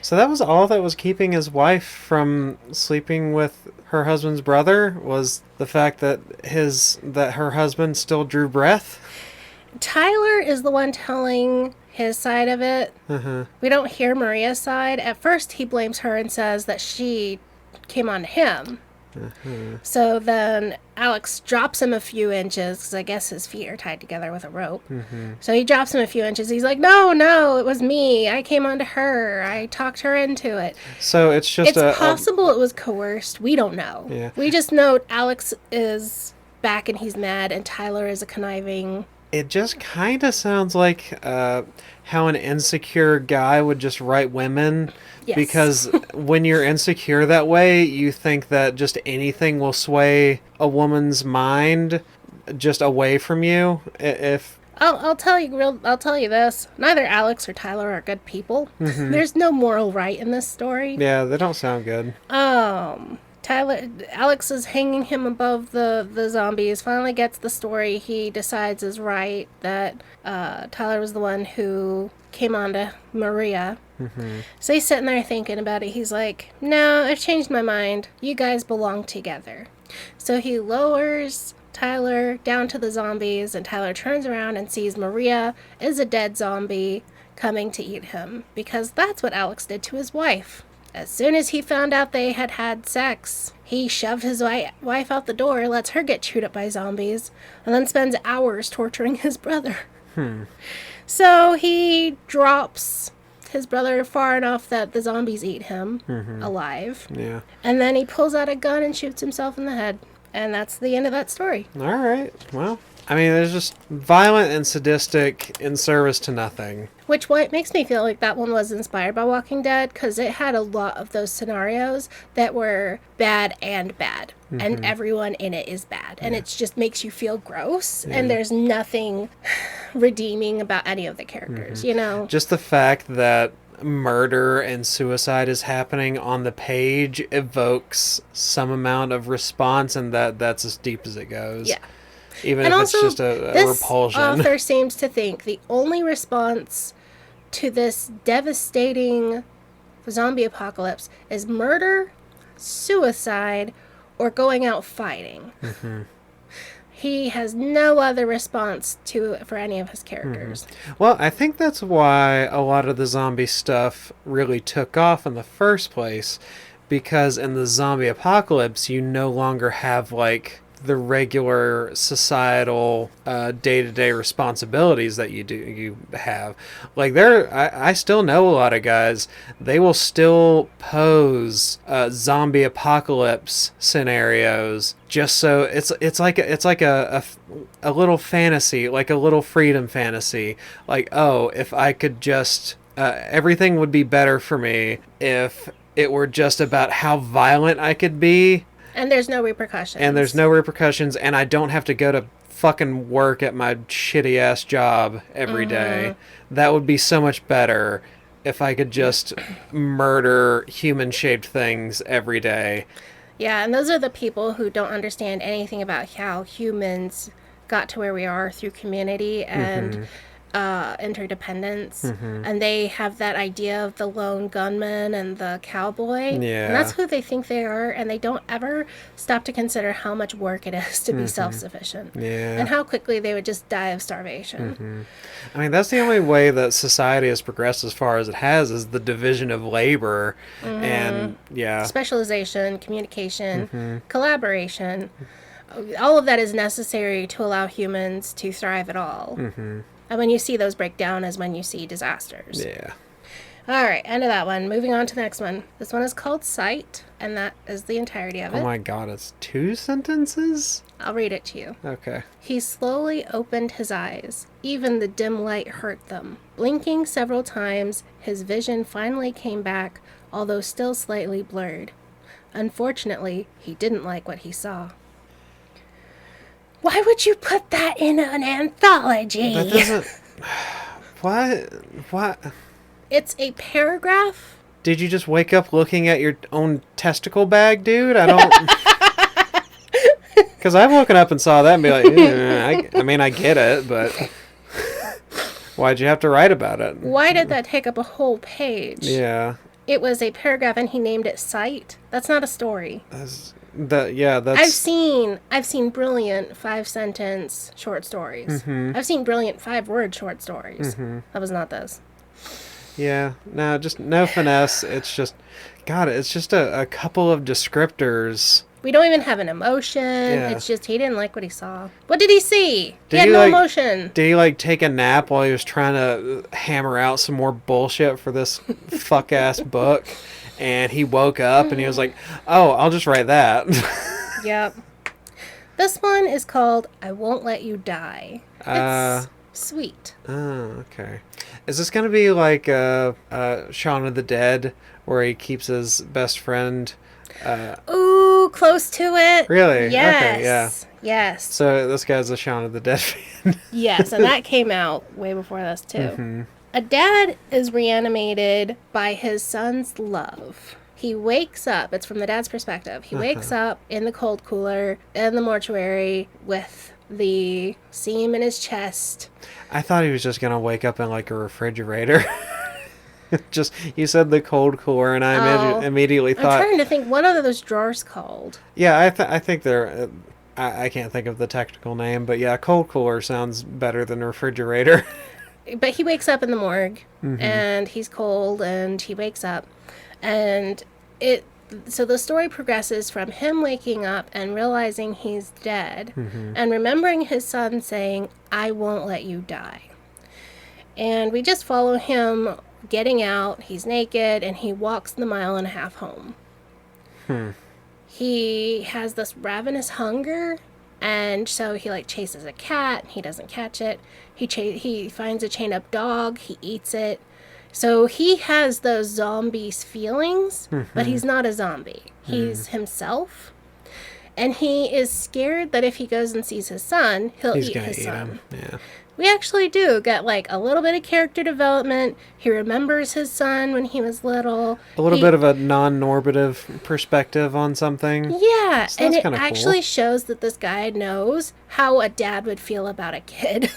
So that was all that was keeping his wife from sleeping with her husband's brother, was the fact that her husband still drew breath? Tyler is the one telling his side of it. Uh-huh. We don't hear Maria's side. At first, he blames her and says that she came on him. So then Alex drops him a few inches, because I guess his feet are tied together with a rope. So he drops him a few inches. He's like, no, it was me. I came on to her. I talked her into it. So it's just It's possible it was coerced. We don't know. Yeah. We just know Alex is back and he's mad, and Tyler is a conniving... It just kind of sounds like how an insecure guy would just write women. Yes. Because when you're insecure that way, you think that just anything will sway a woman's mind just away from you. If I'll tell you this. Neither Alex or Tyler are good people. There's no moral right in this story. Yeah, they don't sound good. Alex is hanging him above the zombies, finally gets the story he decides is right, that Tyler was the one who came on to Maria. So he's sitting there thinking about it. He's like, no, I've changed my mind. You guys belong together. So he lowers Tyler down to the zombies, and Tyler turns around and sees Maria is a dead zombie coming to eat him, because that's what Alex did to his wife. As soon as he found out they had had sex, he shoved his wife out the door, lets her get chewed up by zombies, and then spends hours torturing his brother. So he drops his brother far enough that the zombies eat him alive. Yeah. And then he pulls out a gun and shoots himself in the head. And that's the end of that story. All right. Well, I mean, it's just violent and sadistic in service to nothing. Which what makes me feel like that one was inspired by Walking Dead, because it had a lot of those scenarios that were bad, and everyone in it is bad, and it just makes you feel gross, and there's nothing redeeming about any of the characters, you know? Just the fact that murder and suicide is happening on the page evokes some amount of response, and that's as deep as it goes. Yeah. Even And if also, it's just a this repulsion. author seems to think the only response to this devastating zombie apocalypse is murder, suicide, or going out fighting. He has no other response for any of his characters. Well, I think that's why a lot of the zombie stuff really took off in the first place, because in the zombie apocalypse, you no longer have, like, the regular societal day-to-day responsibilities that you have. Like, I still know a lot of guys, they will still pose zombie apocalypse scenarios just so it's like a little fantasy, like a little freedom fantasy. Like, oh, if I could just everything would be better for me if it were just about how violent I could be. And there's no repercussions. And I don't have to go to fucking work at my shitty ass job every day. That would be so much better if I could just murder human shaped things every day. Yeah, and those are the people who don't understand anything about how humans got to where we are through community and interdependence. And they have that idea of the lone gunman and the cowboy. Yeah. And that's who they think they are, and they don't ever stop to consider how much work it is to be self-sufficient. Yeah. And how quickly they would just die of starvation. I mean, that's the only way that society has progressed as far as it has, is the division of labor. And Specialization, communication, collaboration. All of that is necessary to allow humans to thrive at all. And when you see those break down is when you see disasters. Yeah. All right, end of that one. Moving on to the next one. This one is called Sight, and that is the entirety of it. Oh my god, it's 2 sentences? I'll read it to you. Okay. He slowly opened his eyes. Even the dim light hurt them. Blinking several times, his vision finally came back, although still slightly blurred. Unfortunately, he didn't like what he saw. Why would you put that in an anthology? That doesn't... What? It's a paragraph. Did you just wake up looking at your own testicle bag, dude? I don't... Because I've woken up and saw that and be like, I mean, I get it, but... Why'd you have to write about it? Why did that take up a whole page? Yeah. It was a paragraph, and he named it Sight. That's not a story. That's I've seen brilliant 5-sentence short stories. I've seen brilliant 5-word short stories. That was not this. Yeah, no, just no finesse. It's just, God, it's just a couple of descriptors. We don't even have an emotion. Yeah. It's just he didn't like what he saw. What did he see? Did he had he, no like- emotion. Did he, like, take a nap while he was trying to hammer out some more bullshit for this fuck-ass book? And he woke up and he was like, oh, I'll just write that. Yep. This one is called I Won't Let You Die. It's sweet. Oh, okay. Is this going to be like Shaun of the Dead, where he keeps his best friend? Ooh, close to it. Really? Yes. Okay, yeah. Yes. So this guy's a Shaun of the Dead fan. Yes, and that came out way before this, too. A dad is reanimated by his son's love. He wakes up, it's from the dad's perspective, he wakes up in the cold cooler, in the mortuary, with the seam in his chest. I thought he was just going to wake up in like a refrigerator. Just, you said the cold cooler, and I immediately thought... I'm trying to think, what are those drawers called? Yeah, I think they're... I can't think of the technical name, but yeah, cold cooler sounds better than refrigerator. But he wakes up in the morgue, and he's cold, and he wakes up, and so the story progresses from him waking up and realizing he's dead, and remembering his son saying, I won't let you die. And we just follow him getting out, he's naked, and he walks the 1.5 miles home. He has this ravenous hunger, and so he like chases a cat. He doesn't catch it. He finds a chained up dog. He eats it. So he has those zombies feelings, but he's not a zombie. He's himself, and he is scared that if he goes and sees his son, he'll eat his son. Him. Yeah. We actually do get like a little bit of character development. He remembers his son when he was little. A little bit of a non-normative perspective on something. Yeah, So and that's it kinda actually cool. shows that this guy knows how a dad would feel about a kid.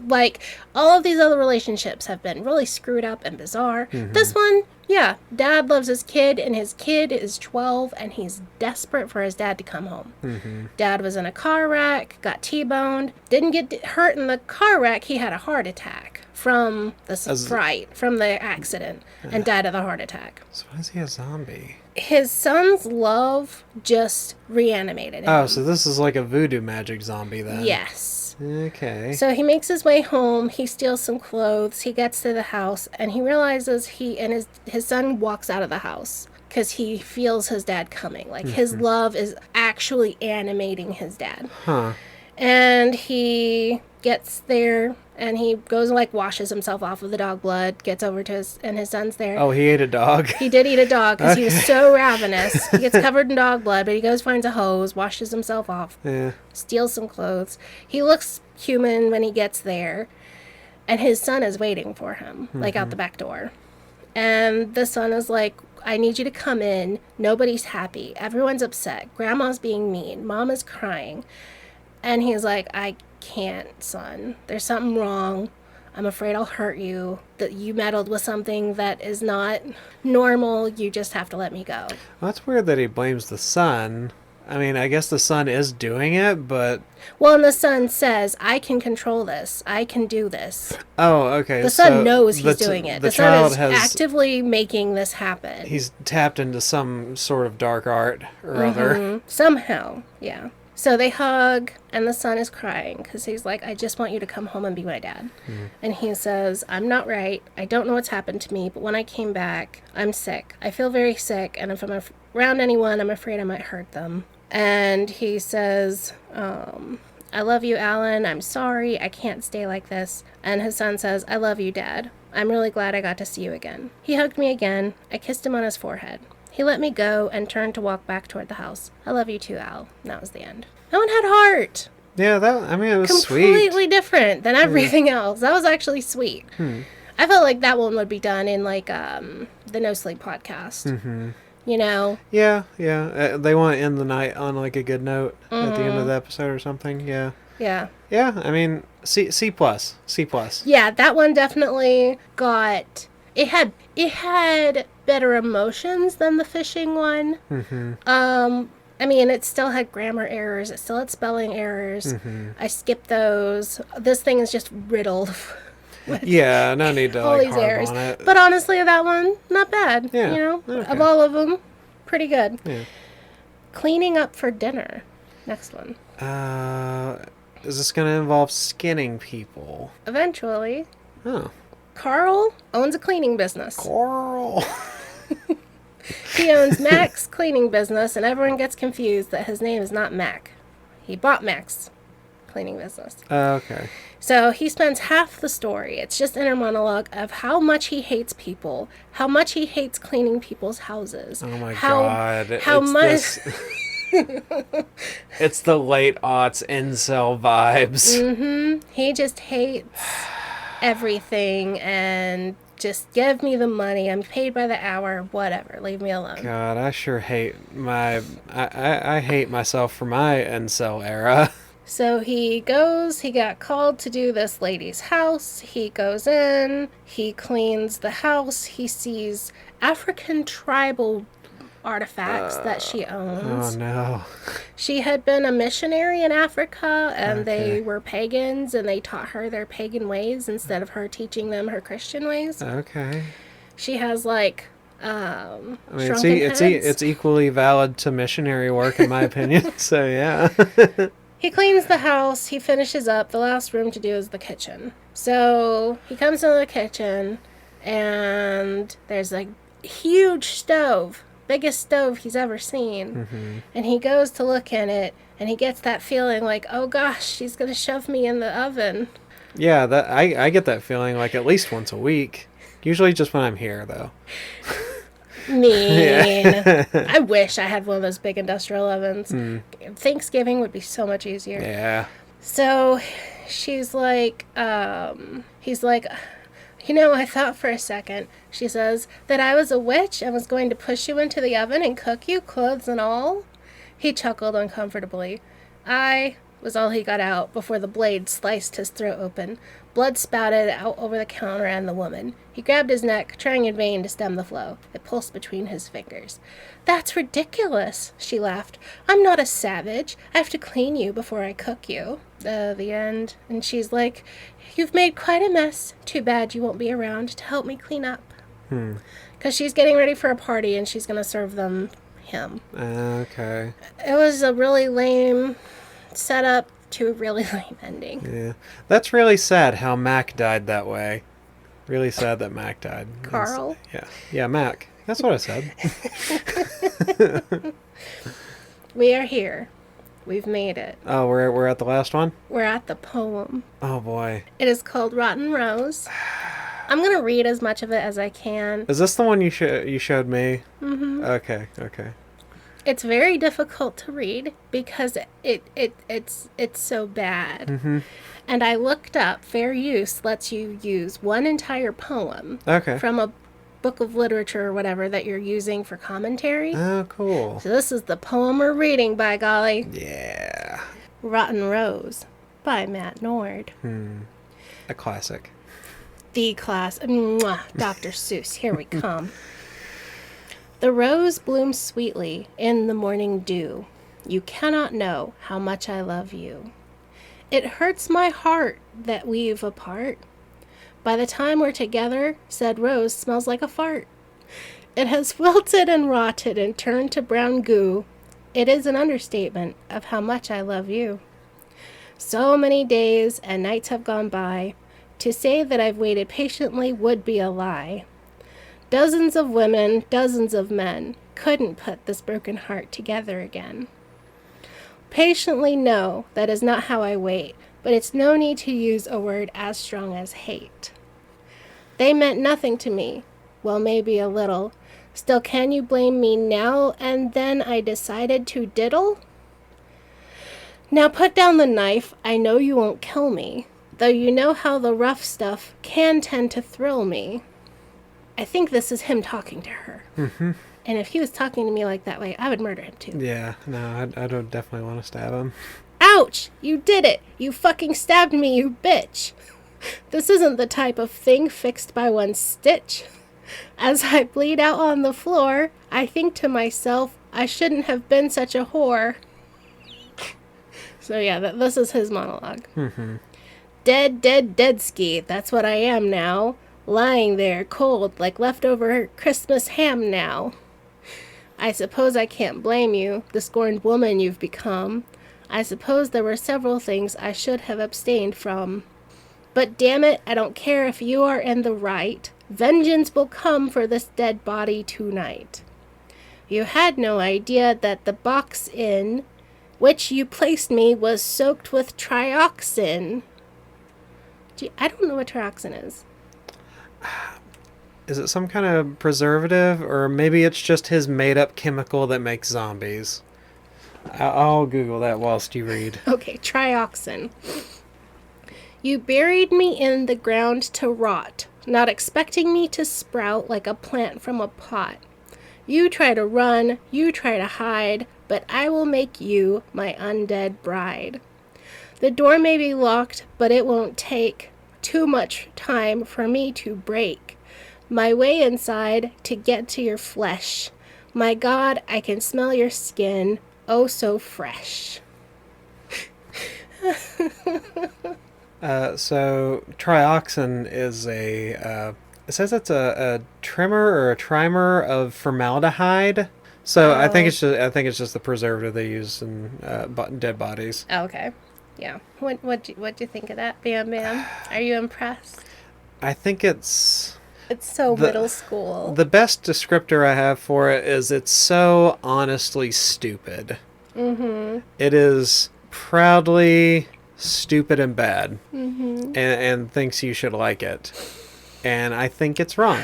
Like, all of these other relationships have been really screwed up and bizarre. This one, yeah, dad loves his kid, and his kid is 12, and he's desperate for his dad to come home. Dad was in a car wreck, got T-boned, didn't get hurt in the car wreck, he had a heart attack from the fright, from the accident, and died of the heart attack. So why is he a zombie? His son's love just reanimated him. Oh, so this is like a voodoo magic zombie then. Yes. Okay. So he makes his way home, he steals some clothes, he gets to the house, and he realizes his son walks out of the house because he feels his dad coming. Like, his love is actually animating his dad. Huh. And he gets there, and he goes and like washes himself off of the dog blood, gets over to his son's there. Oh, he ate a dog? He did eat a dog because he was so ravenous. He gets covered in dog blood, but he goes, finds a hose, washes himself off, Yeah. steals some clothes. He looks human when he gets there, and his son is waiting for him, like out the back door. And the son is like, I need you to come in. Nobody's happy. Everyone's upset. Grandma's being mean. Mom is crying. And he's like, I can't, son. There's something wrong. I'm afraid I'll hurt you. That you meddled with something that is not normal. You just have to let me go. Well, that's weird that he blames the son. I mean, I guess the son is doing it, but... Well, and the son says, I can control this. I can do this. Oh, okay. The son so knows he's doing it. The son child is has... actively making this happen. He's tapped into some sort of dark art or other. Somehow, yeah. So they hug, and the son is crying because he's like, I just want you to come home and be my dad. And he says, I'm not right. I don't know what's happened to me, but when I came back, I'm sick. I feel very sick, and if I'm around anyone, I'm afraid I might hurt them. And he says, I love you, Alan. I'm sorry. I can't stay like this. And his son says, I love you, Dad. I'm really glad I got to see you again. He hugged me again. I kissed him on his forehead. He let me go and turned to walk back toward the house. I love you too, Al. And that was the end. That one had heart. Yeah, it was sweet. Completely different than everything else. That was actually sweet. I felt like that one would be done in like the No Sleep podcast. You know? Yeah. They want to end the night on like a good note at the end of the episode or something. Yeah. Yeah. Yeah, I mean, C plus. Yeah, that one definitely got It had better emotions than the fishing one. Mm-hmm. I mean, it still had grammar errors. It still had spelling errors. Mm-hmm. I skipped those. This thing is just riddled with Yeah, no need to all like these harp errors. on it. But honestly, that one, not bad. Yeah. You know, Okay. of all of them, pretty good. Yeah. Cleaning up for dinner. Next one. Is this gonna involve skinning people? Eventually, Oh, Carl owns a cleaning business. coral. He owns Mac's cleaning business, and everyone gets confused that his name is not Mac. He bought Mac's cleaning business. Okay. So he spends half the story. It's just inner monologue of how much he hates people, how much he hates cleaning people's houses. Oh my how, god. How it's much. This... it's the late aughts incel vibes. He just hates everything and just give me the money. I'm paid by the hour, whatever. Leave me alone. God, I sure hate I hate myself for my incel era. So he got called to do this lady's house. He goes in, he cleans the house, he sees African tribal artifacts that she owns. Oh no. She had been a missionary in Africa, and Okay. they were pagans, and they taught her their pagan ways instead of her teaching them her Christian ways. Okay. She has like I mean, shrunken heads. it's equally valid to missionary work in my opinion. So yeah. He cleans the house, he finishes up. The last room to do is the kitchen. So he comes into the kitchen, and there's a huge stove, biggest stove he's ever seen. And he goes to look in it, and he gets that feeling like, oh gosh, she's going to shove me in the oven. Yeah, that I get that feeling like at least once a week. Usually just when I'm here though. Mean. I wish I had one of those big industrial ovens. Thanksgiving would be so much easier. Yeah. So she's like, he's like, you know, I thought for a second, she says, that I was a witch and was going to push you into the oven and cook you, clothes and all. He chuckled uncomfortably. I was all he got out before the blade sliced his throat open. Blood spouted out over the counter and the woman. He grabbed his neck, trying in vain to stem the flow. It pulsed between his fingers. That's ridiculous, she laughed. I'm not a savage. I have to clean you before I cook you. The end. And she's like, you've made quite a mess. Too bad you won't be around to help me clean up. Because she's getting ready for a party and she's going to serve them him. Okay. It was a really lame setup to a really lame ending. Yeah. That's really sad how Mac died that way. Really sad that Mac died. Carl? Yeah. Yeah, Mac. That's what I said. We are here. We've made it. Oh, we're at the last one? We're at the poem. Oh boy. It is called Rotten Rose. I'm going to read as much of it as I can. Is this the one you showed me? Mm-hmm. Okay. It's very difficult to read because it's so bad. Mm-hmm. And I looked up fair use lets you use one entire poem Okay. from a book of literature or whatever that you're using for commentary. Oh, cool. So this is the poem we're reading, by golly. Yeah. Rotten Rose by Matt Nord. A classic. The class. Mwah, Dr. Seuss, here we come. The rose blooms sweetly in the morning dew. You cannot know how much I love you. It hurts my heart that we've apart. By the time we're together, said rose smells like a fart. It has wilted and rotted and turned to brown goo. It is an understatement of how much I love you. So many days and nights have gone by. To say that I've waited patiently would be a lie. Dozens of women, dozens of men couldn't put this broken heart together again. Patiently, no, that is not how I wait, but it's no need to use a word as strong as hate. They meant nothing to me. Well, maybe a little. Still, can you blame me now and then I decided to diddle? Now put down the knife, I know you won't kill me, though you know how the rough stuff can tend to thrill me. I think this is him talking to her. Mm-hmm. And if he was talking to me like that way, I would murder him too. Yeah, no, I don't definitely want to stab him. Ouch! You did it! You fucking stabbed me, you bitch! This isn't the type of thing fixed by one stitch. As I bleed out on the floor, I think to myself, I shouldn't have been such a whore. So yeah, this is his monologue. Mm-hmm. Dead, dead, dead ski. That's what I am now. Lying there, cold, like leftover Christmas ham now. I suppose I can't blame you, the scorned woman you've become. I suppose there were several things I should have abstained from. But damn it, I don't care if you are in the right. Vengeance will come for this dead body tonight. You had no idea that the box in which you placed me was soaked with trioxin. I don't know what trioxin is. Is it some kind of preservative, or maybe it's just his made-up chemical that makes zombies? I'll Google that whilst you read. Okay, trioxin. You buried me in the ground to rot, not expecting me to sprout like a plant from a pot. You try to run, you try to hide, but I will make you my undead bride. The door may be locked, but it won't take too much time for me to break my way inside to get to your flesh. My God, I can smell your skin, oh so fresh. So trioxin is it says it's a trimmer or a trimer of formaldehyde. So I think it's just the preservative they use in dead bodies. Okay. Yeah. What'd you think of that, Bam Bam? Are you impressed? I think it's so middle school. The best descriptor I have for it is it's so honestly stupid. Mm-hmm. It is proudly stupid and bad, and thinks you should like it. And I think it's wrong.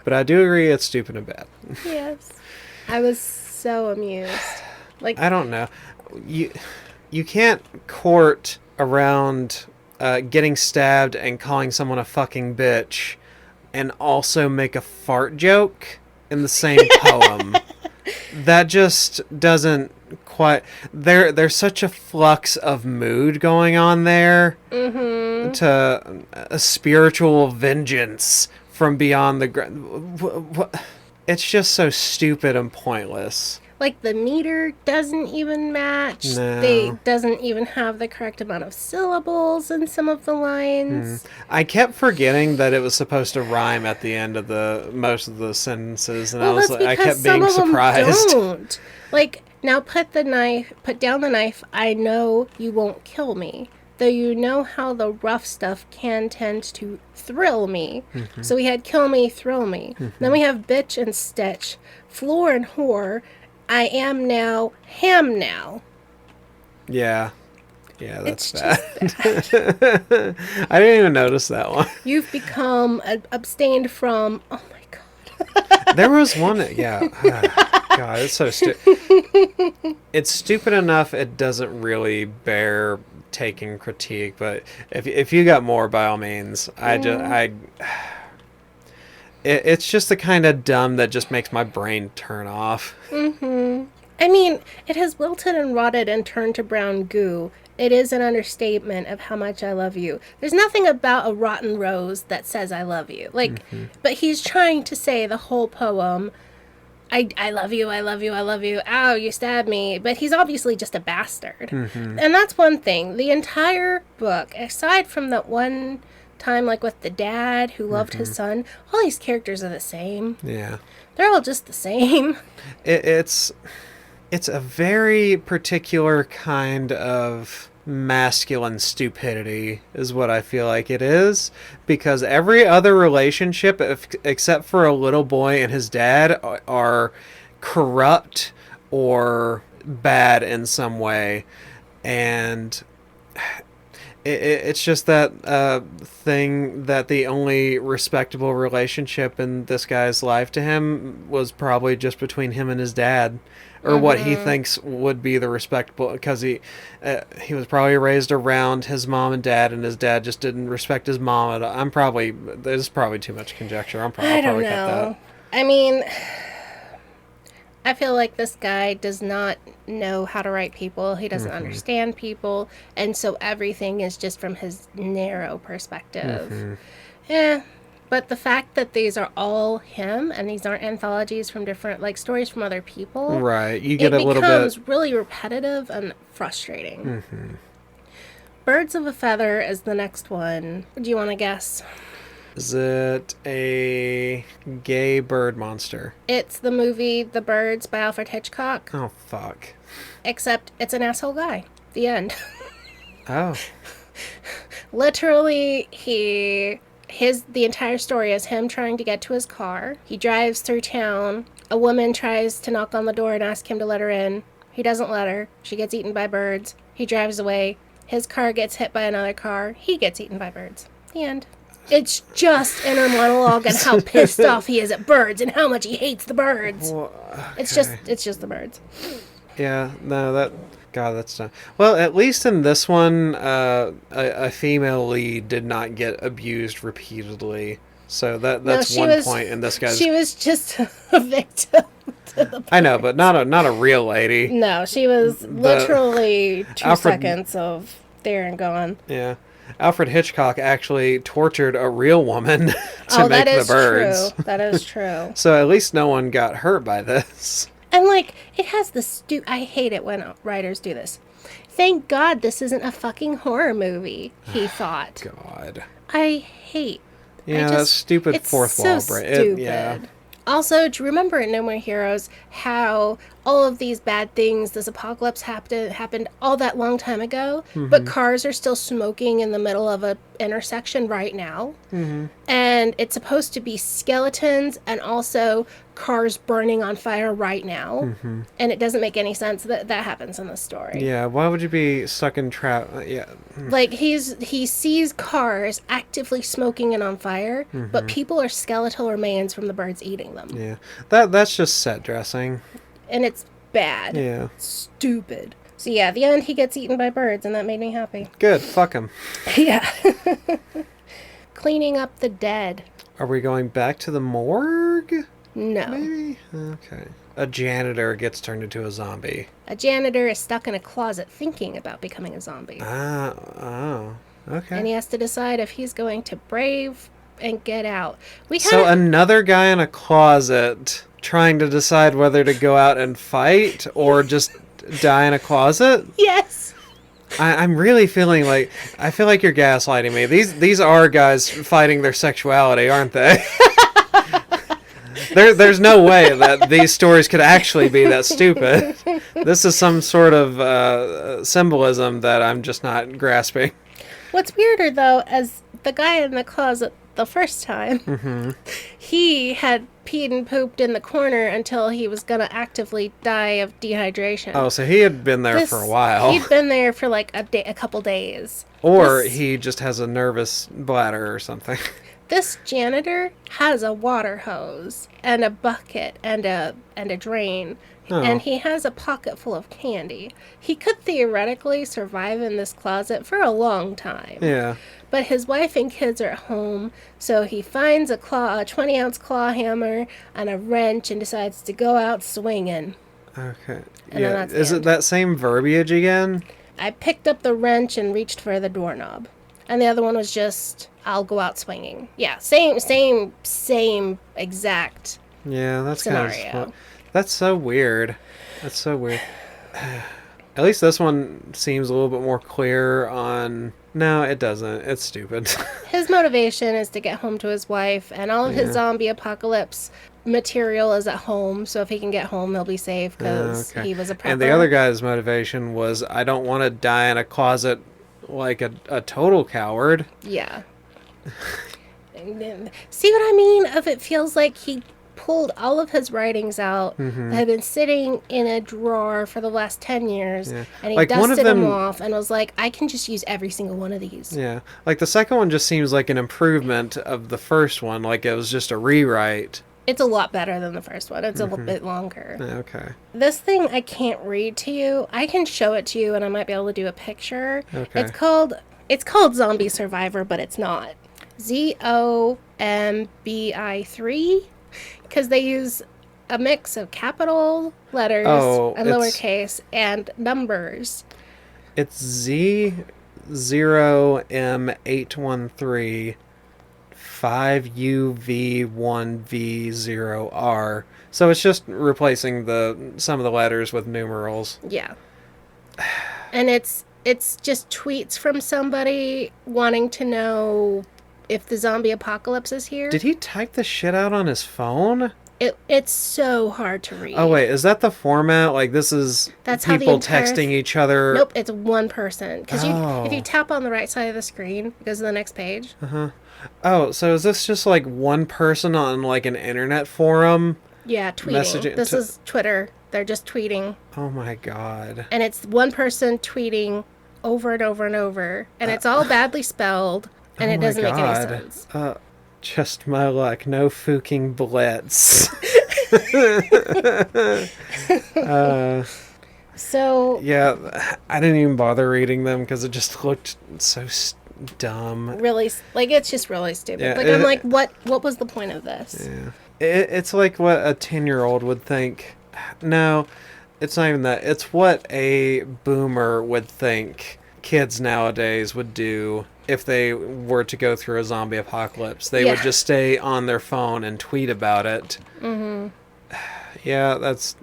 But I do agree it's stupid and bad. Yes. I was so amused. Like, I don't know. You can't court around getting stabbed and calling someone a fucking bitch and also make a fart joke in the same poem. That just doesn't quite... There's such a flux of mood going on there to a spiritual vengeance from beyond the ground. It's just so stupid and pointless. Like, the meter doesn't even match. No. They doesn't even have the correct amount of syllables in some of the lines. I kept forgetting that it was supposed to rhyme at the end of most of the sentences, and I kept being surprised. Don't. Like, now put down the knife. I know you won't kill me, though you know how the rough stuff can tend to thrill me. So we had kill me, thrill me. Then we have bitch and stitch, floor and whore. I am now, ham now. Yeah, that's bad. I didn't even notice that one. You've become abstained from. Oh my God. There was one. Yeah. God, it's so stupid. It's stupid enough it doesn't really bear taking critique. But if you got more, by all means. It's just the kind of dumb that just makes my brain turn off. I mean, it has wilted and rotted and turned to brown goo. It is an understatement of how much I love you. There's nothing about a rotten rose that says I love you. Like, but he's trying to say the whole poem, I love you, I love you, I love you. Ow, you stabbed me. But he's obviously just a bastard. And that's one thing. The entire book, aside from that one time, like with the dad who loved his son, all these characters are the same. Yeah. They're all just the same. It's a very particular kind of masculine stupidity is what I feel like it is, because every other relationship except for a little boy and his dad are corrupt or bad in some way, and it's just that thing that the only respectable relationship in this guy's life to him was probably just between him and his dad, or what he thinks would be the respectable, because he was probably raised around his mom and dad, and his dad just didn't respect his mom. There's probably too much conjecture. I don't know. Cut that. I mean, I feel like this guy does not know how to write people. He doesn't understand people. And so everything is just from his narrow perspective. But the fact that these are all him and these aren't anthologies from different, like, stories from other people, Right. You it get a little becomes bit. really repetitive and frustrating. Birds of a Feather is the next one. Do you want to guess? Is it a gay bird monster? It's the movie The Birds by Alfred Hitchcock, Oh, fuck. except it's an asshole guy. The end. Oh. Literally, the entire story is him trying to get to his car. He drives through town. A woman tries to knock on the door and ask him to let her in. He doesn't let her. She gets eaten by birds. He drives away. His car gets hit by another car. He gets eaten by birds. The end. It's just inner monologue and how pissed off he is at birds and how much he hates the birds. Well, It's okay. just the birds. Yeah, no, God, that's not. Well, at least in this one, a female lead did not get abused repeatedly. So that's one point in this guy's. She was just a victim to the I know, but not a real lady. No, she was literally 2 Alfred- seconds of there and gone. Yeah. Alfred Hitchcock actually tortured a real woman to make that the is birds. true. That is true. So at least no one got hurt by this. And, like, it has the I hate it when writers do this. Thank God this isn't a fucking horror movie, he thought. God. I hate. Yeah, that stupid it's fourth so wall break. Stupid. Yeah. Also, do you remember in No More Heroes how all of these bad things, this apocalypse happened all that long time ago, but cars are still smoking in the middle of a intersection right now? Mm-hmm. And it's supposed to be skeletons and also cars burning on fire right now. Mm-hmm. And it doesn't make any sense that that happens in the story. Yeah, why would you be stuck in trap? Yeah. Like, he sees cars actively smoking and on fire, but people are skeletal remains from the birds eating them. Yeah. That's just set dressing. And it's bad. Yeah. Stupid. So yeah, at the end he gets eaten by birds, and that made me happy. Good. Fuck him. Yeah. Cleaning up the dead. Are we going back to the morgue? No. Maybe? Okay. A janitor gets turned into a zombie. A janitor is stuck in a closet thinking about becoming a zombie. Oh. Okay. And he has to decide if he's going to brave and get out. So another guy in a closet trying to decide whether to go out and fight or just die in a closet? Yes. I'm really feeling like I feel like you're gaslighting me. These are guys fighting their sexuality, aren't they? There's no way that these stories could actually be that stupid. This is some sort of symbolism that I'm just not grasping. What's weirder, though, as the guy in the closet the first time, he had peed and pooped in the corner until he was going to actively die of dehydration. Oh, so he had been there for a while. He'd been there for like a couple days. Or he just has a nervous bladder or something. This janitor has a water hose and a bucket and a drain. Oh. And he has a pocket full of candy. He could theoretically survive in this closet for a long time. Yeah. But his wife and kids are at home, so he finds a 20-ounce claw hammer and a wrench and decides to go out swinging. Okay. And then that's the Is it end. that same verbiage again? I picked up the wrench and reached for the doorknob. And the other one was just, I'll go out swinging. Yeah, same exact Yeah, that's scenario. kind of... That's so weird. That's so weird. At least this one seems a little bit more clear on... No, it doesn't. It's stupid. His motivation is to get home to his wife, and all of his zombie apocalypse material is at home, so if he can get home, he'll be safe, because he was a prepper. And the other guy's motivation was, I don't want to die in a closet like a total coward. Yeah. See what I mean? If it feels like he pulled all of his writings out that had been sitting in a drawer for the last 10 years, and he Like, one of dusted them them- off and was like, I can just use every single one of these. Yeah. Like, the second one just seems like an improvement of the first one. Like, it was just a rewrite. It's a lot better than the first one. It's a little bit longer. Okay. This thing I can't read to you. I can show it to you, and I might be able to do a picture. Okay. It's called Zombie Survivor, but it's not. ZOMBI3, because they use a mix of capital letters and lowercase and numbers. It's Z0M813 5UV1V0R. So it's just replacing some of the letters with numerals. Yeah. And it's just tweets from somebody wanting to know if the zombie apocalypse is here. Did he type the shit out on his phone? It's so hard to read. Oh, wait, is that the format? Like, this is That's people texting each other? Nope, it's one person. Because if you tap on the right side of the screen, it goes to the next page. Uh-huh. Oh, so is this just, like, one person on, like, an internet forum? Yeah, tweeting. This is Twitter. They're just tweeting. Oh, my God. And it's one person tweeting over and over and over. And it's all badly spelled, and it doesn't make any sense. Just my luck. No fucking blitz. So... Yeah, I didn't even bother reading them because it just looked so dumb. Really, like, it's just really stupid. Yeah, like, I'm like, what was the point of this? Yeah. It's like what a 10-year-old would think. No, it's not even that. It's what a boomer would think kids nowadays would do if they were to go through a zombie apocalypse. They would just stay on their phone and tweet about it. Mm-hmm. Yeah, that's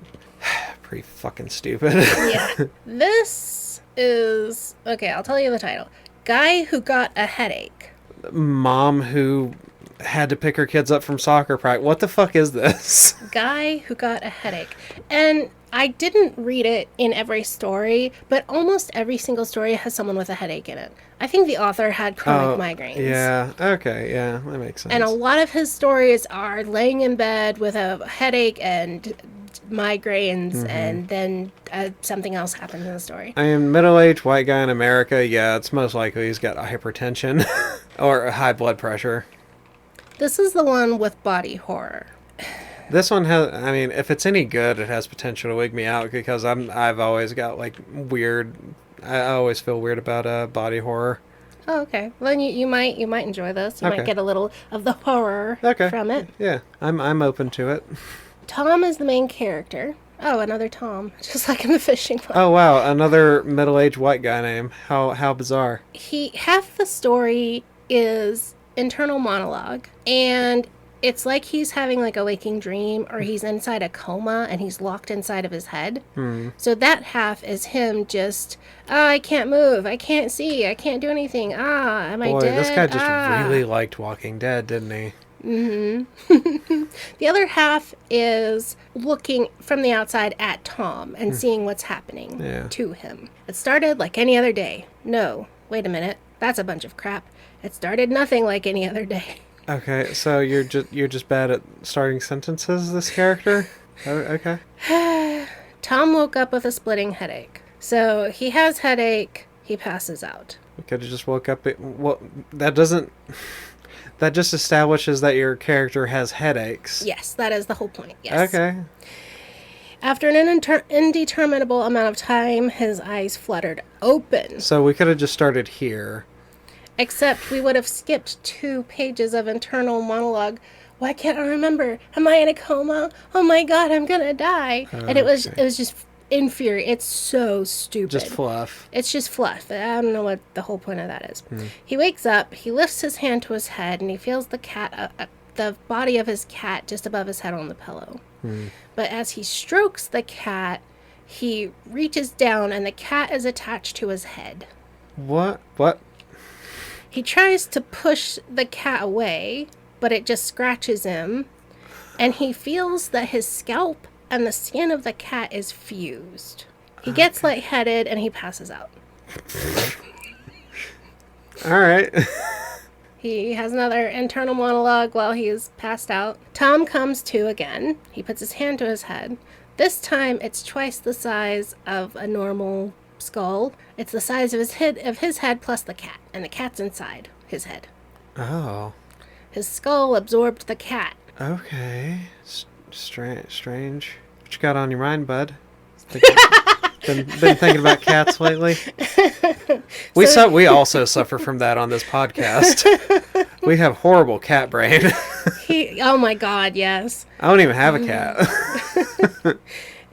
pretty fucking stupid. Yeah. This is... Okay, I'll tell you the title. Guy Who Got a Headache. Mom who had to pick her kids up from soccer practice. What the fuck is this? Guy Who Got a Headache. And I didn't read it in every story, but almost every single story has someone with a headache in it. I think the author had chronic migraines. Yeah, okay, yeah, that makes sense. And a lot of his stories are laying in bed with a headache and migraines, and then something else happens in the story. I mean, middle-aged white guy in America, yeah, it's most likely he's got hypertension or high blood pressure. This is the one with body horror. This one has, I mean, if it's any good, it has potential to wig me out because I've always got like weird, I always feel weird about body horror. Oh, okay. Well, then you might enjoy this. You might get a little of the horror from it. Yeah, I'm open to it. Tom is the main character. Oh, another Tom, just like in the fishing one. Oh wow, another middle-aged white guy name. How bizarre. Half the story is internal monologue, and it's like he's having like a waking dream, or he's inside a coma and he's locked inside of his head. So that half is him just, I can't move, I can't see, I can't do anything. Am I dead? Boy, this guy just really liked Walking Dead, didn't he? Mm-hmm. The other half is looking from the outside at Tom and seeing what's happening to him. It started like any other day. No, wait a minute, that's a bunch of crap. It started nothing like any other day. Okay, so you're just bad at starting sentences, this character? Oh, okay. Tom woke up with a splitting headache. So he has headache, he passes out. We could have just woke up... that doesn't... That just establishes that your character has headaches. Yes, that is the whole point, yes. Okay. After an indeterminable amount of time, his eyes fluttered open. So we could have just started here. Except we would have skipped 2 pages of internal monologue. Why can't I remember? Am I in a coma? Oh my god, I'm gonna die. Okay. And it was just infuriating. It's so stupid. Just fluff. It's just fluff. I don't know what the whole point of that is. He wakes up, he lifts his hand to his head, and he feels the body of his cat just above his head on the pillow. But as he strokes the cat, he reaches down and the cat is attached to his head. What? He tries to push the cat away, but it just scratches him, and he feels that his scalp and the skin of the cat is fused. He gets lightheaded and he passes out. All right. He has another internal monologue while he is passed out. Tom comes to again. He puts his hand to his head. This time it's twice the size of a normal skull. It's the size of his head plus the cat, and the cat's inside his head. Oh. His skull absorbed the Okay. Strange. What you got on your mind, bud? Been thinking about cats lately? We also suffer from that on this podcast. We have horrible cat brain. Oh my god, yes. I don't even have a cat.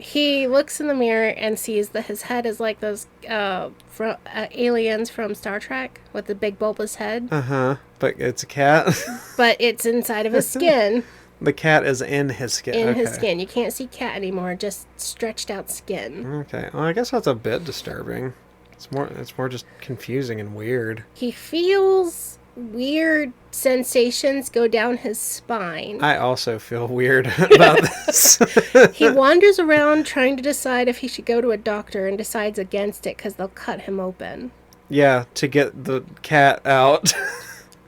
He looks in the mirror and sees that his head is like those aliens from Star Trek with the big bulbous head. Uh-huh. But it's a cat? But it's inside of his skin. The cat is in his skin. In his skin. You can't see cat anymore, just stretched out skin. Okay. Well, I guess that's a bit disturbing. It's more just confusing and weird. He feels weird sensations go down his spine. I also feel weird about this. He wanders around trying to decide if he should go to a doctor and decides against it because they'll cut him open. Yeah, to get the cat out.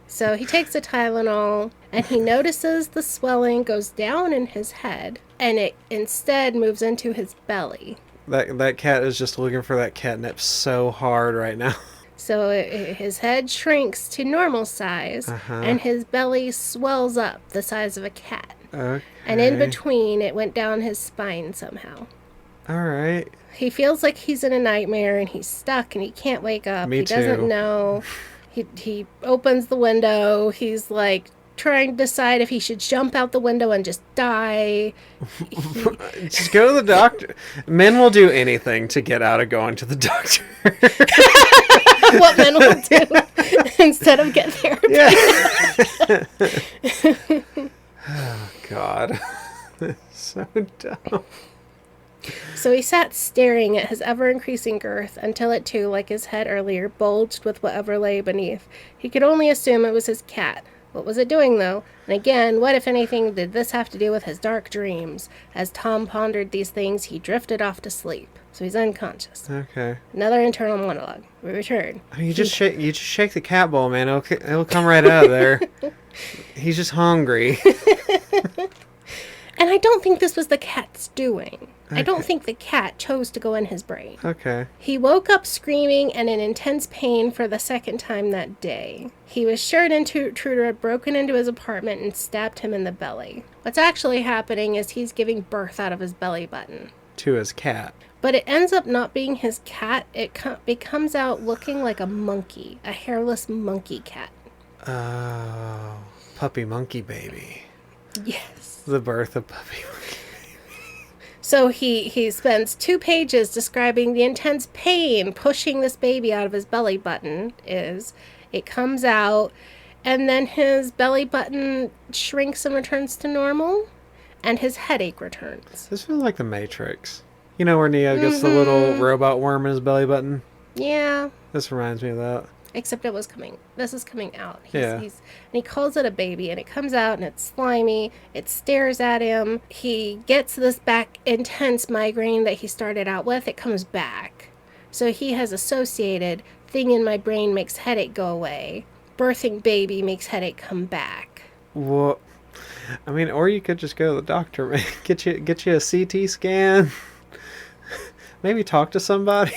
So he takes a Tylenol and he notices the swelling goes down in his head and it instead moves into his belly. That cat is just looking for that catnip so hard right now. So his head shrinks to normal size, and his belly swells up the size of a cat. Okay. And in between, it went down his spine somehow. All right. He feels like he's in a nightmare, and he's stuck, and he can't wake up. Me He doesn't too. know. He opens the window. He's like trying to decide if he should jump out the window and just die. Just go to the doctor. Men will do anything to get out of going to the doctor. What men will do instead of get therapy. Yeah. Oh, God. So dumb. So he sat staring at his ever-increasing girth until it too, like his head earlier, bulged with whatever lay beneath. He could only assume it was his cat. What was it doing, though? And again, what, if anything, did this have to do with his dark dreams? As Tom pondered these things, he drifted off to sleep. So he's unconscious. Okay. Another internal monologue. We return. You just shake the cat bowl, man. It'll come right out of there. He's just hungry. And I don't think this was the cat's doing. I don't Okay. think the cat chose to go in his brain. Okay. He woke up screaming and in intense pain for the second time that day. He was sure an intruder had broken into his apartment and stabbed him in the belly. What's actually happening is he's giving birth out of his belly button. To his cat. But it ends up not being his cat. It comes out looking like a monkey, a hairless monkey cat. Oh, puppy monkey baby. Yes. The birth of puppy monkey. So he spends 2 pages describing the intense pain pushing this baby out of his belly button. It comes out, and then his belly button shrinks and returns to normal, and his headache returns. This feels like the Matrix. You know where Neo gets the little robot worm in his belly button? Yeah, This reminds me of that. except this is coming out. Yeah. And he calls it a baby, and it comes out, and it's slimy. It stares at him. He gets this back intense migraine that he started out with. It comes back. So he has associated thing in my brain makes headache go away. Birthing baby makes headache come back. What? I mean, or you could just go to the doctor, man. Get you a CT scan. Maybe talk to somebody.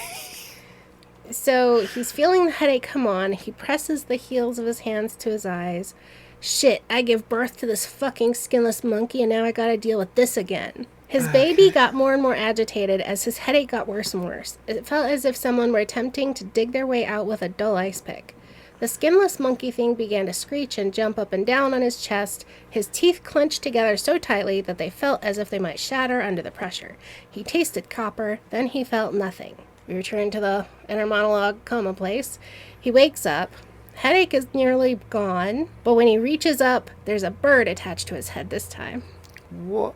So he's feeling the headache come on. He presses the heels of his hands to his eyes. Shit, I give birth to this fucking skinless monkey and now I gotta deal with this again. His baby got more and more agitated as his headache got worse and worse. It felt as if someone were attempting to dig their way out with a dull ice pick. The skinless monkey thing began to screech and jump up and down on his chest. His teeth clenched together so tightly that they felt as if they might shatter under the pressure. He tasted copper, then he felt nothing. We return to the inner monologue coma place. He wakes up. Headache is nearly gone, but when he reaches up, there's a bird attached to his head this time. What?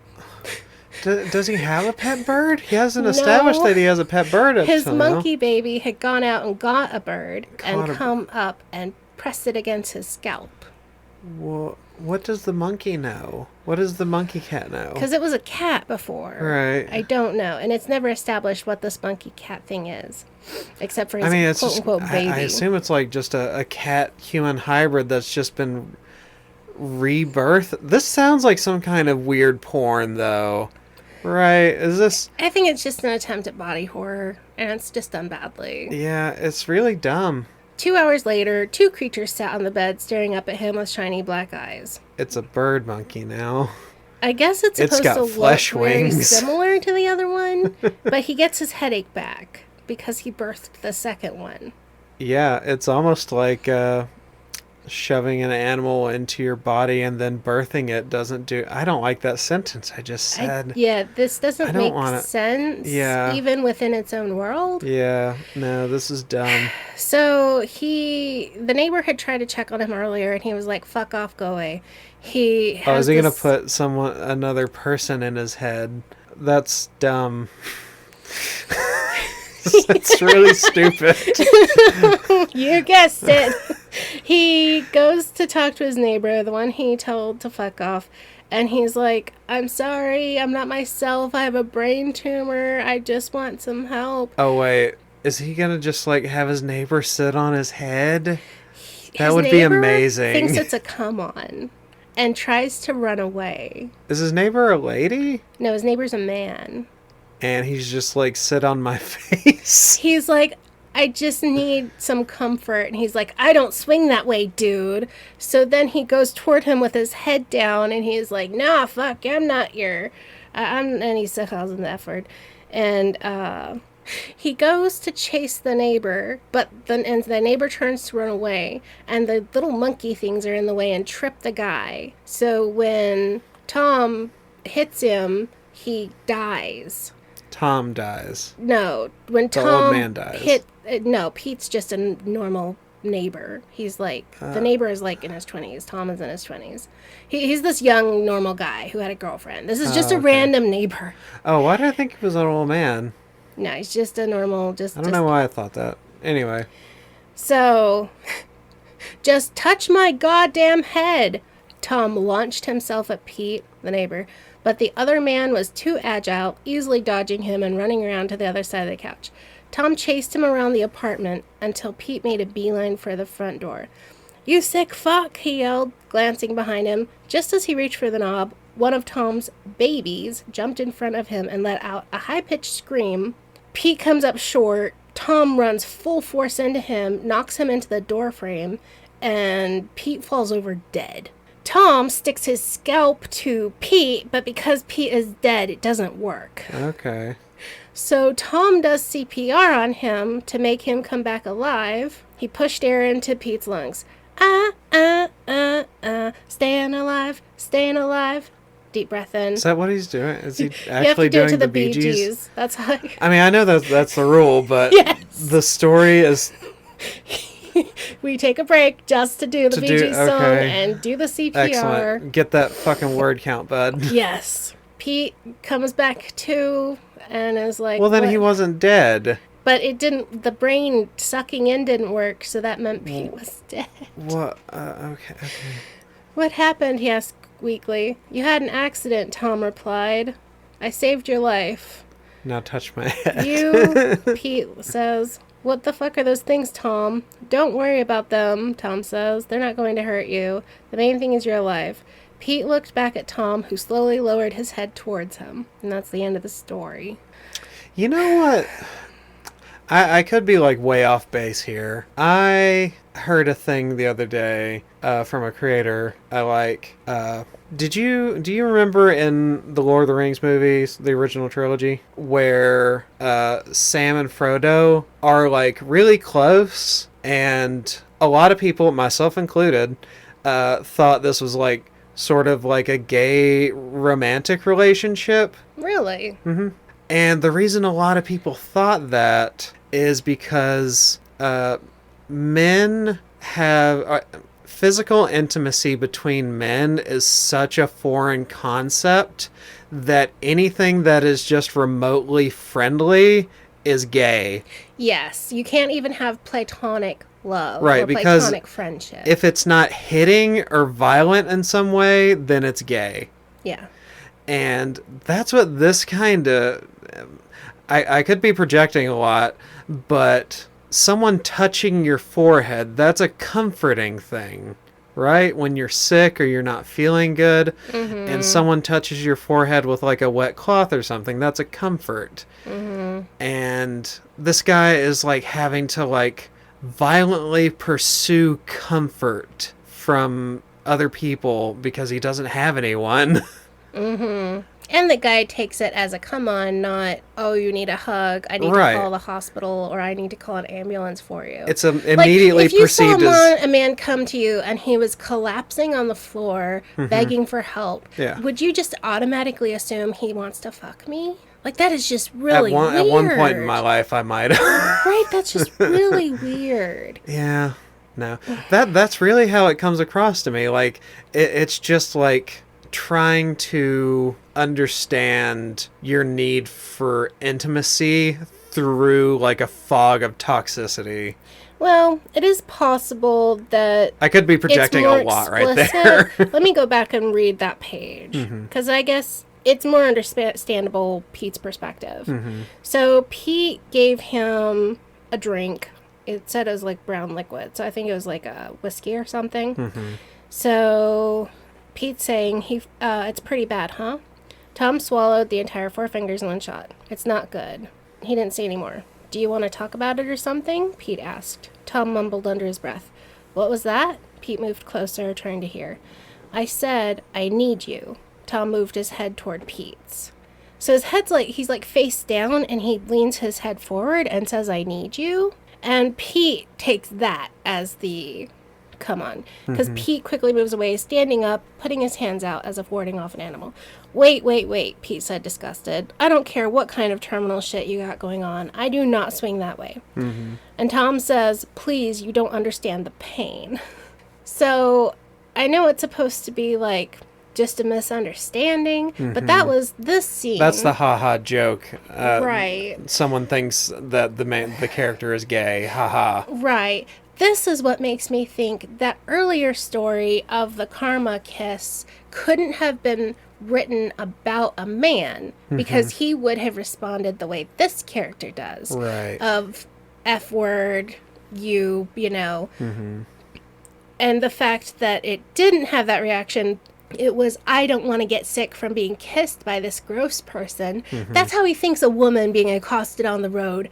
Does he have a pet bird? He hasn't established that he has a pet bird. His until now. monkey baby had gone out and got a bird and Caught a- come up and pressed it against his scalp. What does the monkey know? What does the monkey cat know? Because it was a cat before. Right. I don't know. And it's never established what this monkey cat thing is. Except for his it's just, quote-unquote baby. I assume it's like just a cat-human hybrid that's just been rebirthed. This sounds like some kind of weird porn, though. Right? Is this... I think it's just an attempt at body horror. And it's just done badly. Yeah, it's really dumb. 2 hours later, 2 creatures sat on the bed staring up at him with shiny black eyes. It's a bird monkey now. I guess it's It's supposed got to look flesh very wings. similar to the other one, but he gets his headache back because he birthed the second one. Yeah, it's almost like shoving an animal into your body and then birthing it doesn't do. I don't like that sentence I just said. This I doesn't don't make wanna- sense, Yeah. even within its own world. Yeah, no, this is dumb. So the neighbor had tried to check on him earlier, and he was like, "Fuck off, go away." He Oh, has is he gonna this- put another person in his head? That's dumb. It's really stupid. You guessed it. He goes to talk to his neighbor, the one he told to fuck off, and he's like, "I'm sorry, I'm not myself. I have a brain tumor. I just want some help." Oh wait, is he gonna just like have his neighbor sit on his head? That His would be neighbor amazing. Thinks it's a come on, and tries to run away. Is his neighbor a lady? No, his neighbor's a man. And he's just like, sit on my face. He's like, "I just need some comfort." And he's like, "I don't swing that way, dude." So then he goes toward him with his head down, and he's like, "Nah, fuck, I'm not your," and he still calls him the F word. And he goes to chase the neighbor, but and the neighbor turns to run away, and the little monkey things are in the way and trip the guy. So when Tom hits him, he dies. Tom dies. No, when The Tom old man dies. no, Pete's just a normal neighbor. He's like, the neighbor is like in his 20s. Tom is in his 20s. He's this young, normal guy who had a girlfriend. This is just a okay. random neighbor. Oh, why did I think he was an old man? No, he's just a normal, I don't know why I thought that. Anyway. So, just touch my goddamn head. Tom launched himself at Pete, the neighbor, but the other man was too agile, easily dodging him and running around to the other side of the couch. Tom chased him around the apartment until Pete made a beeline for the front door. "You sick fuck," he yelled, glancing behind him. Just as he reached for the knob, one of Tom's babies jumped in front of him and let out a high-pitched scream. Pete comes up short. Tom runs full force into him, knocks him into the door frame, and Pete falls over dead. Tom sticks his scalp to Pete, but because Pete is dead, it doesn't work. Okay. So Tom does CPR on him to make him come back alive. He pushed air into Pete's lungs. Staying alive, staying alive. Deep breath in. Is that what he's doing? Is he You have to actually do it doing to the the Bee Bee Gees? Gees. That's how. I mean, I know that's the rule, but Yes. the story is We take a break just to do the To Bee do- Gees song okay. and do the CPR. excellent. Get that fucking word count, bud. Yes. Pete comes back to and is like, Well, then "What?" he wasn't dead. But it didn't, the brain sucking in didn't work, so that meant Pete was dead. What? Okay. "What happened?" he asked weakly. "You had an accident," Tom replied. "I saved your life." Now touch my head. "You," Pete says. "What the fuck are those things, Tom?" "Don't worry about them," Tom says. "They're not going to hurt you. The main thing is you're alive." Pete looked back at Tom, who slowly lowered his head towards him. And that's the end of the story. You know what? I could be like way off base here. I heard a thing the other day from a creator I like. Do you remember in the Lord of the Rings movies, the original trilogy, where Sam and Frodo are like really close, and a lot of people, myself included, thought this was like sort of like a gay romantic relationship? Really? And the reason a lot of people thought that is because men have physical intimacy between men is such a foreign concept that anything that is just remotely friendly is gay. Yes. You can't even have platonic love Right, or because platonic friendship. If it's not hitting or violent in some way, then it's gay. Yeah. And that's what this kind of... I could be projecting a lot, but someone touching your forehead, that's a comforting thing, right? When you're sick or you're not feeling good, and someone touches your forehead with like a wet cloth or something, that's a comfort. And this guy is like having to like violently pursue comfort from other people because he doesn't have anyone. And the guy takes it as a come on, not, oh, you need a hug, I need Right. to call the hospital, or I need to call an ambulance for you. It's immediately if you perceived saw as... a man come to you and he was collapsing on the floor, begging for help, Yeah. would you just automatically assume he wants to fuck me? Like, that is just really weird. At one point in my life, I might have. Right, that's just really weird. Yeah. No. That's really how it comes across to me. Like, it's just like trying to understand your need for intimacy through like a fog of totoxicity. Well, it is possible that I could be projecting a lot right there. Let me go back and read that page, because I guess it's more understandable Pete's perspective. So Pete gave him a drink. It said it was like brown liquid, so I think it was like a whiskey or something. So Pete's saying, it's pretty bad, huh? Tom swallowed the entire 4 fingers in one shot. It's not good. He didn't say any more. Do you want to talk about it or something? Pete asked. Tom mumbled under his breath. What was that? Pete moved closer, trying to hear. I said, I need you. Tom moved his head toward Pete's. So his head's like, he's like face down, and he leans his head forward and says, I need you. And Pete takes that as the come on. Because Pete quickly moves away, standing up, putting his hands out as if warding off an animal. Wait, Pete said, disgusted. I don't care what kind of terminal shit you got going on. I do not swing that way. And Tom says, please, you don't understand the pain. So I know it's supposed to be like just a misunderstanding, but that was this scene. That's the haha joke. Right. Someone thinks that the character is gay. Haha. Right. This is what makes me think that earlier story of the karma kiss couldn't have been written about a man, because he would have responded the way this character does. Right. Of F word, you know. And the fact that it didn't have that reaction, it was, I don't want to get sick from being kissed by this gross person. That's how he thinks a woman being accosted on the road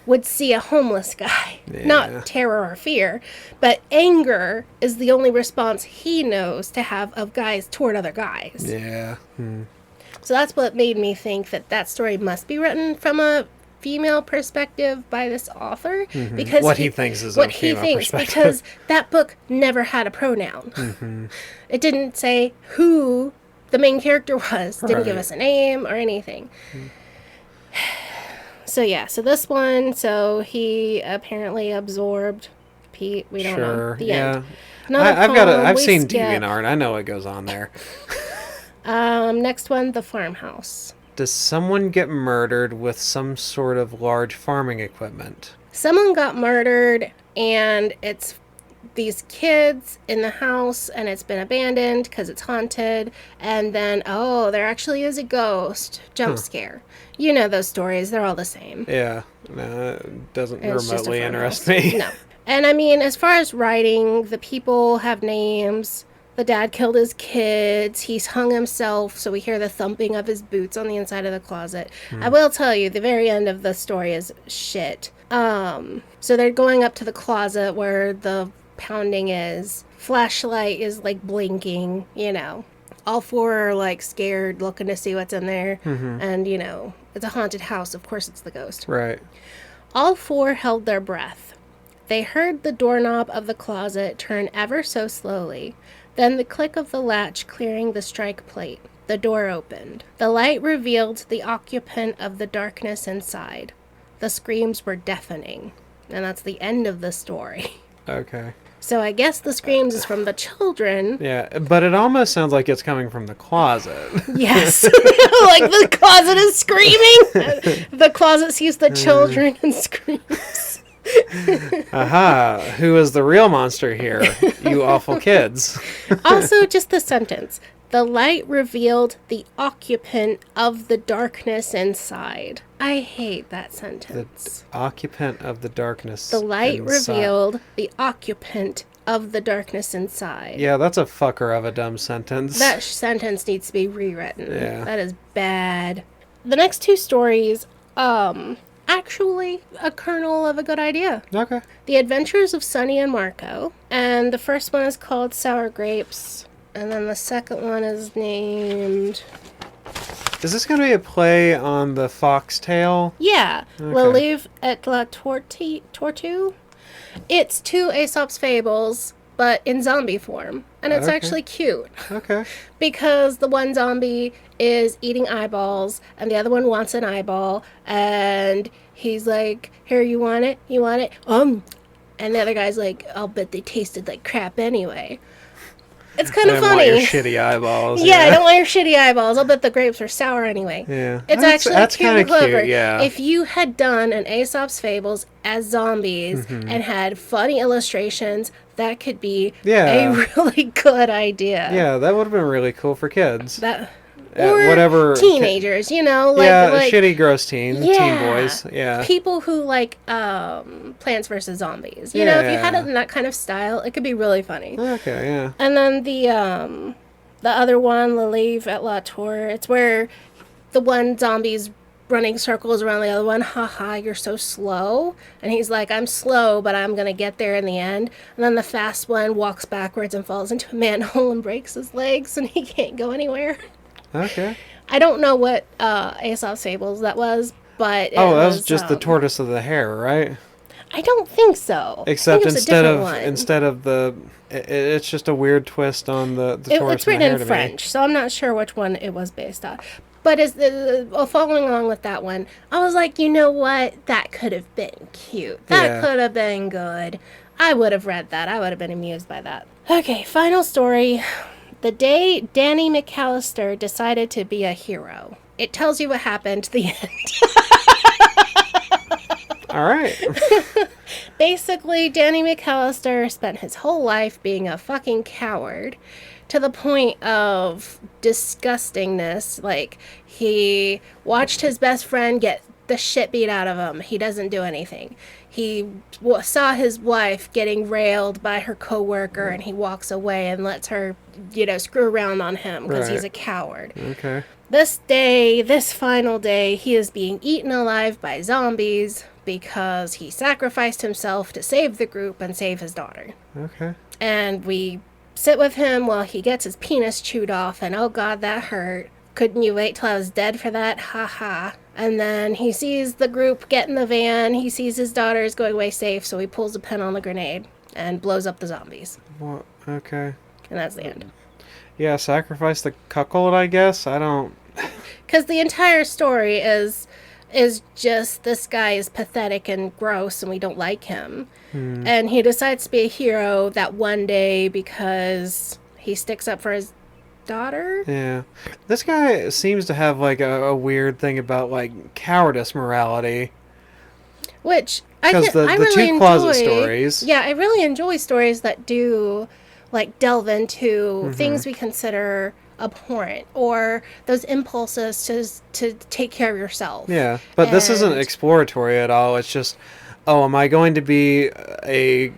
would see a homeless guy. Not terror or fear, but anger is the only response he knows to have of guys toward other guys. Yeah. So that's what made me think that story must be written from a female perspective by this author, because what he thinks is a female perspective. Because that book never had a pronoun. It didn't say who the main character was. Didn't give us a name or anything. So this one, so he apparently absorbed Pete. We don't know the end. I've seen DeviantArt, and I know what goes on there. Next one, the farmhouse. Does someone get murdered with some sort of large farming equipment? Someone got murdered, and it's these kids in the house, and it's been abandoned because it's haunted, and then, there actually is a ghost. Jump scare. You know those stories. They're all the same. Yeah. No, it doesn't It's remotely interest me. No. And I mean, as far as writing, the people have names. The dad killed his kids. He's hung himself, so we hear the thumping of his boots on the inside of the closet. I will tell you, the very end of the story is shit. So they're going up to the closet where the pounding is. Flashlight is, like, blinking, All 4 are, like, scared, looking to see what's in there. And, it's a haunted house. Of course it's the ghost. Right. All 4 held their breath. They heard the doorknob of the closet turn ever so slowly. Then the click of the latch clearing the strike plate. The door opened. The light revealed the occupant of the darkness inside. The screams were deafening. And that's the end of the story. Okay. So I guess the screams is from the children. Yeah, but it almost sounds like it's coming from the closet. Yes. Like the closet is screaming. The closet sees the children and screams. Aha, who is the real monster here? You awful kids. Also, just the sentence. The light revealed the occupant of the darkness inside. I hate that sentence. The occupant of the darkness. The light revealed the occupant of the darkness inside. Yeah, that's a fucker of a dumb sentence. That sentence needs to be rewritten. Yeah. That is bad. The next 2 stories, actually a kernel of a good idea. Okay. The Adventures of Sonny and Marco. And the first one is called Sour Grapes. And then the second one is named Is this going to be a play on the foxtail? Yeah. Okay. Le Livre et la Tortue. It's 2 Aesop's fables, but in zombie form. And it's Okay. actually cute. Okay. Because the one zombie is eating eyeballs, and the other one wants an eyeball, and he's like, here, you want it? You want it? And the other guy's like, I'll bet they tasted like crap anyway. It's kind of funny. I don't want your shitty eyeballs. Yeah, I don't want your shitty eyeballs. I'll bet the grapes are sour anyway. Yeah. It's actually that's cute and kinda clever. cute, yeah. If you had done an Aesop's Fables as zombies and had funny illustrations, that could be Yeah. a really good idea. Yeah, that would have been really cool for kids. Or whatever teenagers, you know, like shitty gross teen boys. Yeah. People who like Plants vs. Zombies. You know, if you had it in that kind of style, it could be really funny. Okay, yeah. And then the other one, Le Livre et la Tour, it's where the one zombie's running circles around the other one. Haha, you're so slow. And he's like, I'm slow, but I'm gonna get there in the end. And then the fast one walks backwards and falls into a manhole and breaks his legs, and he can't go anywhere. Okay. I don't know what Aesop's Fables that was, but that was just the tortoise of the hare, right? I don't think so. Except instead of the, it's just a weird twist on the tortoise. It's written in French, so I'm not sure which one it was based on. But following along with that one, I was like, you know what? That could have been cute. That could have been good. I would have read that. I would have been amused by that. Okay, final story. The day Danny McAllister decided to be a hero. It tells you what happened to the end. All right. Basically, Danny McAllister spent his whole life being a fucking coward to the point of disgustingness. Like, he watched his best friend get the shit beat out of him. He doesn't do anything. He saw his wife getting railed by her coworker, and he walks away and lets her, screw around on him because he's a coward. Okay. This final day, he is being eaten alive by zombies because he sacrificed himself to save the group and save his daughter. Okay. And we sit with him while he gets his penis chewed off, and oh god, that hurt. Couldn't you wait till I was dead for that? Ha ha. And then he sees the group get in the van. He sees his daughter is going away safe, so he pulls a pin on the grenade and blows up the zombies. Well, okay. And that's the end. Yeah, sacrifice the cuckold, I guess. I don't... Because the entire story is just this guy is pathetic and gross and we don't like him. And he decides to be a hero that one day because he sticks up for his daughter. Yeah. This guy seems to have like a weird thing about like cowardice morality. Which I really enjoy. Two closet stories. Yeah, I really enjoy stories that do like delve into things we consider abhorrent or those impulses to take care of yourself. Yeah, but this isn't exploratory at all. It's just, am I going to be a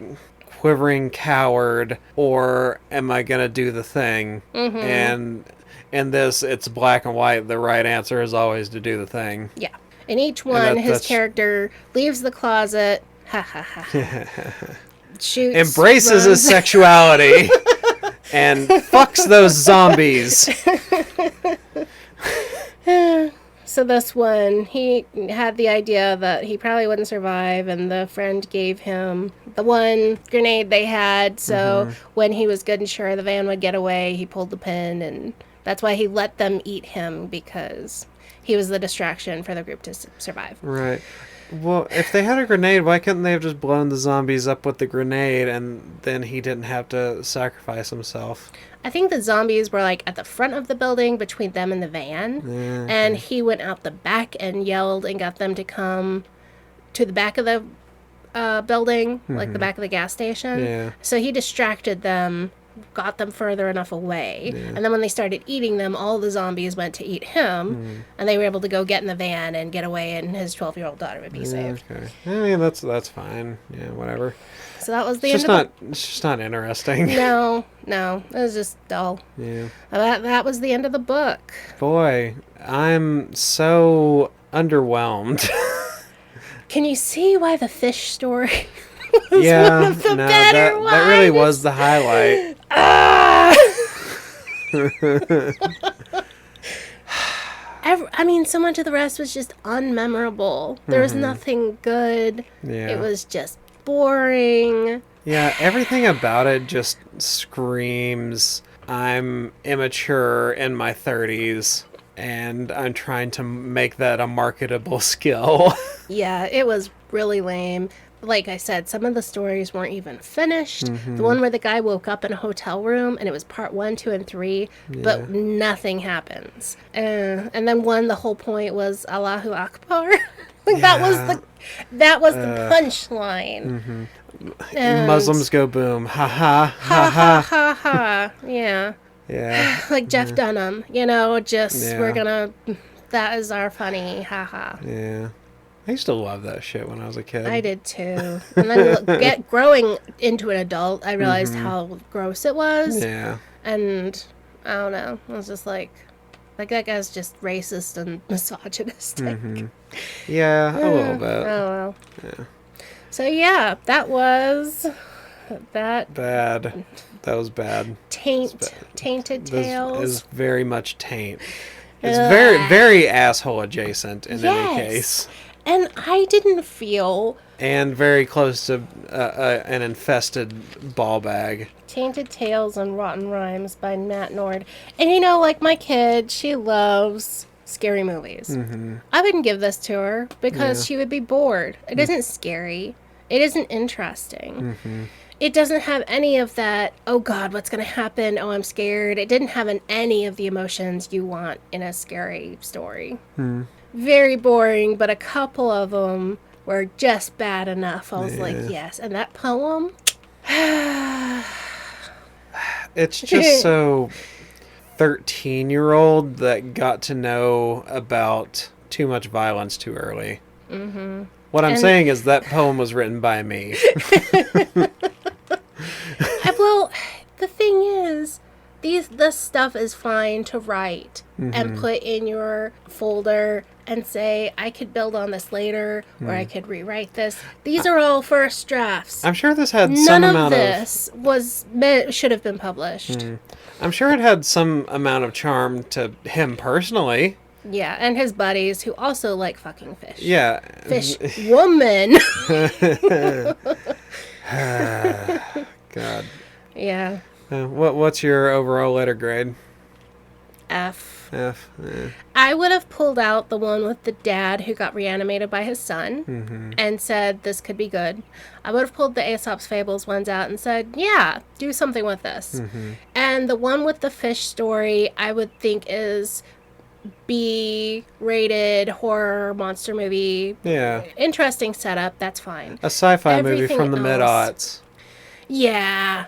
quivering coward or am I going to do the thing? And in this, it's black and white. The right answer is always to do the thing. Yeah. In each one, his character leaves the closet, shoots, embraces his sexuality, and fucks those zombies. So this one, he had the idea that he probably wouldn't survive, and the friend gave him the one grenade they had, so when he was good and sure the van would get away, he pulled the pin, and that's why he let them eat him, because he was the distraction for the group to survive. Right. Well, if they had a grenade, why couldn't they have just blown the zombies up with the grenade and then he didn't have to sacrifice himself? I think the zombies were like at the front of the building between them and the van. And he went out the back and yelled and got them to come to the back of the building, like the back of the gas station. Yeah. So he distracted them, got them further enough away. And then when they started eating them, all the zombies went to eat him. And they were able to go get in the van and get away, and his 12-year-old daughter would be saved. Okay. I mean, that's fine. Yeah, whatever. So that was the end of It's just not interesting. No, it was just dull. Yeah. That was the end of the book. Boy, I'm so underwhelmed. Can you see why the fish story was one of the better ones? That really was the highlight. So much of the rest was just unmemorable. There was nothing good. Yeah. It was just boring. Yeah, everything about it just screams, I'm immature in my 30s, and I'm trying to make that a marketable skill. Yeah, it was really lame. Like I said, some of the stories weren't even finished. The one where the guy woke up in a hotel room and it was part 1, 2, and 3, but nothing happens. And then the whole point was Allahu Akbar. That was the punchline. And Muslims go boom. Ha ha. ha ha ha ha. Yeah. Yeah. Like Jeff Dunham, that is our funny ha ha. Yeah. I used to love that shit when I was a kid. I did too. And then growing into an adult, I realized how gross it was. Yeah. And I don't know. I was just like that guy's just racist and misogynistic. Yeah, a little bit. Oh well. Yeah. So yeah, that was that. Bad. That was bad. Tainted Tales. This is very much taint. It's very, very asshole adjacent in any case. And I didn't feel... And very close to an infested ball bag. Tainted Tales and Rotten Rhymes by Matt Nord. And like my kid, she loves scary movies. I wouldn't give this to her because she would be bored. It isn't scary. It isn't interesting. It doesn't have any of that, oh God, what's going to happen? Oh, I'm scared. It didn't have any of the emotions you want in a scary story. Very boring, but a couple of them were just bad enough. I was like, yes. And that poem? It's just so 13-year-old that got to know about too much violence too early. What I'm saying is that poem was written by me. Well, the thing is, this stuff is fine to write and put in your folder and say, I could build on this later, or I could rewrite this. These are all first drafts. I'm sure this had some amount of... None of this should have been published. I'm sure it had some amount of charm to him personally. Yeah, and his buddies who also like fucking fish. Yeah. Fish woman. God. Yeah. What's your overall letter grade? F. F. I would have pulled out the one with the dad who got reanimated by his son and said this could be good. I would have pulled the Aesop's Fables ones out and said, yeah, do something with this. And the one with the fish story, I would think is B-rated horror monster movie. Yeah. Interesting setup. That's fine. A sci-fi movie Everything from the else- mid-aughts. Yeah,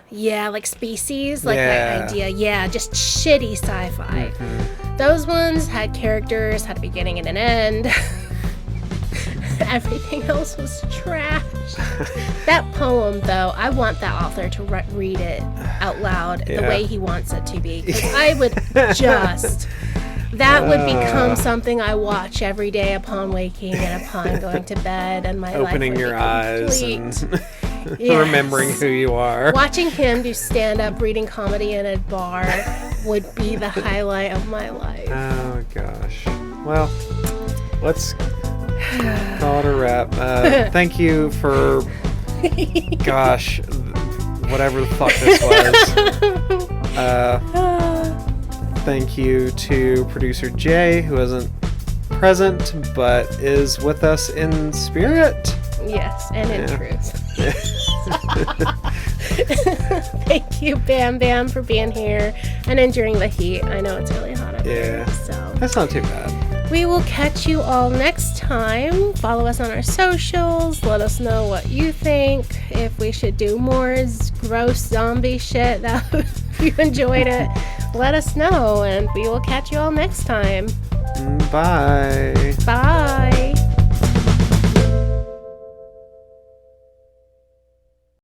like Species, like my idea. Yeah, just shitty sci-fi. Those ones had characters, had a beginning and an end. Everything else was trash. That poem, though, I want that author to read it out loud the way he wants it to be. Because I would just... That would become something I watch every day upon waking and upon going to bed, and my opening life would your be eyes complete. and Yes. remembering who you are. Watching him do stand-up reading comedy in a bar would be the highlight of my life. Oh gosh. Well, let's call it a wrap. Thank you for, gosh, whatever the fuck this was. Thank you to producer Jay, who isn't present but is with us in spirit. Yes, and in truth. Thank you, Bam Bam, for being here and enduring the heat. I know it's really hot up here, so that's not too bad. We will catch you all next time. Follow us on our socials. Let us know what you think. If we should do more gross zombie shit, if you enjoyed it, let us know, and we will catch you all next time. Bye. Bye.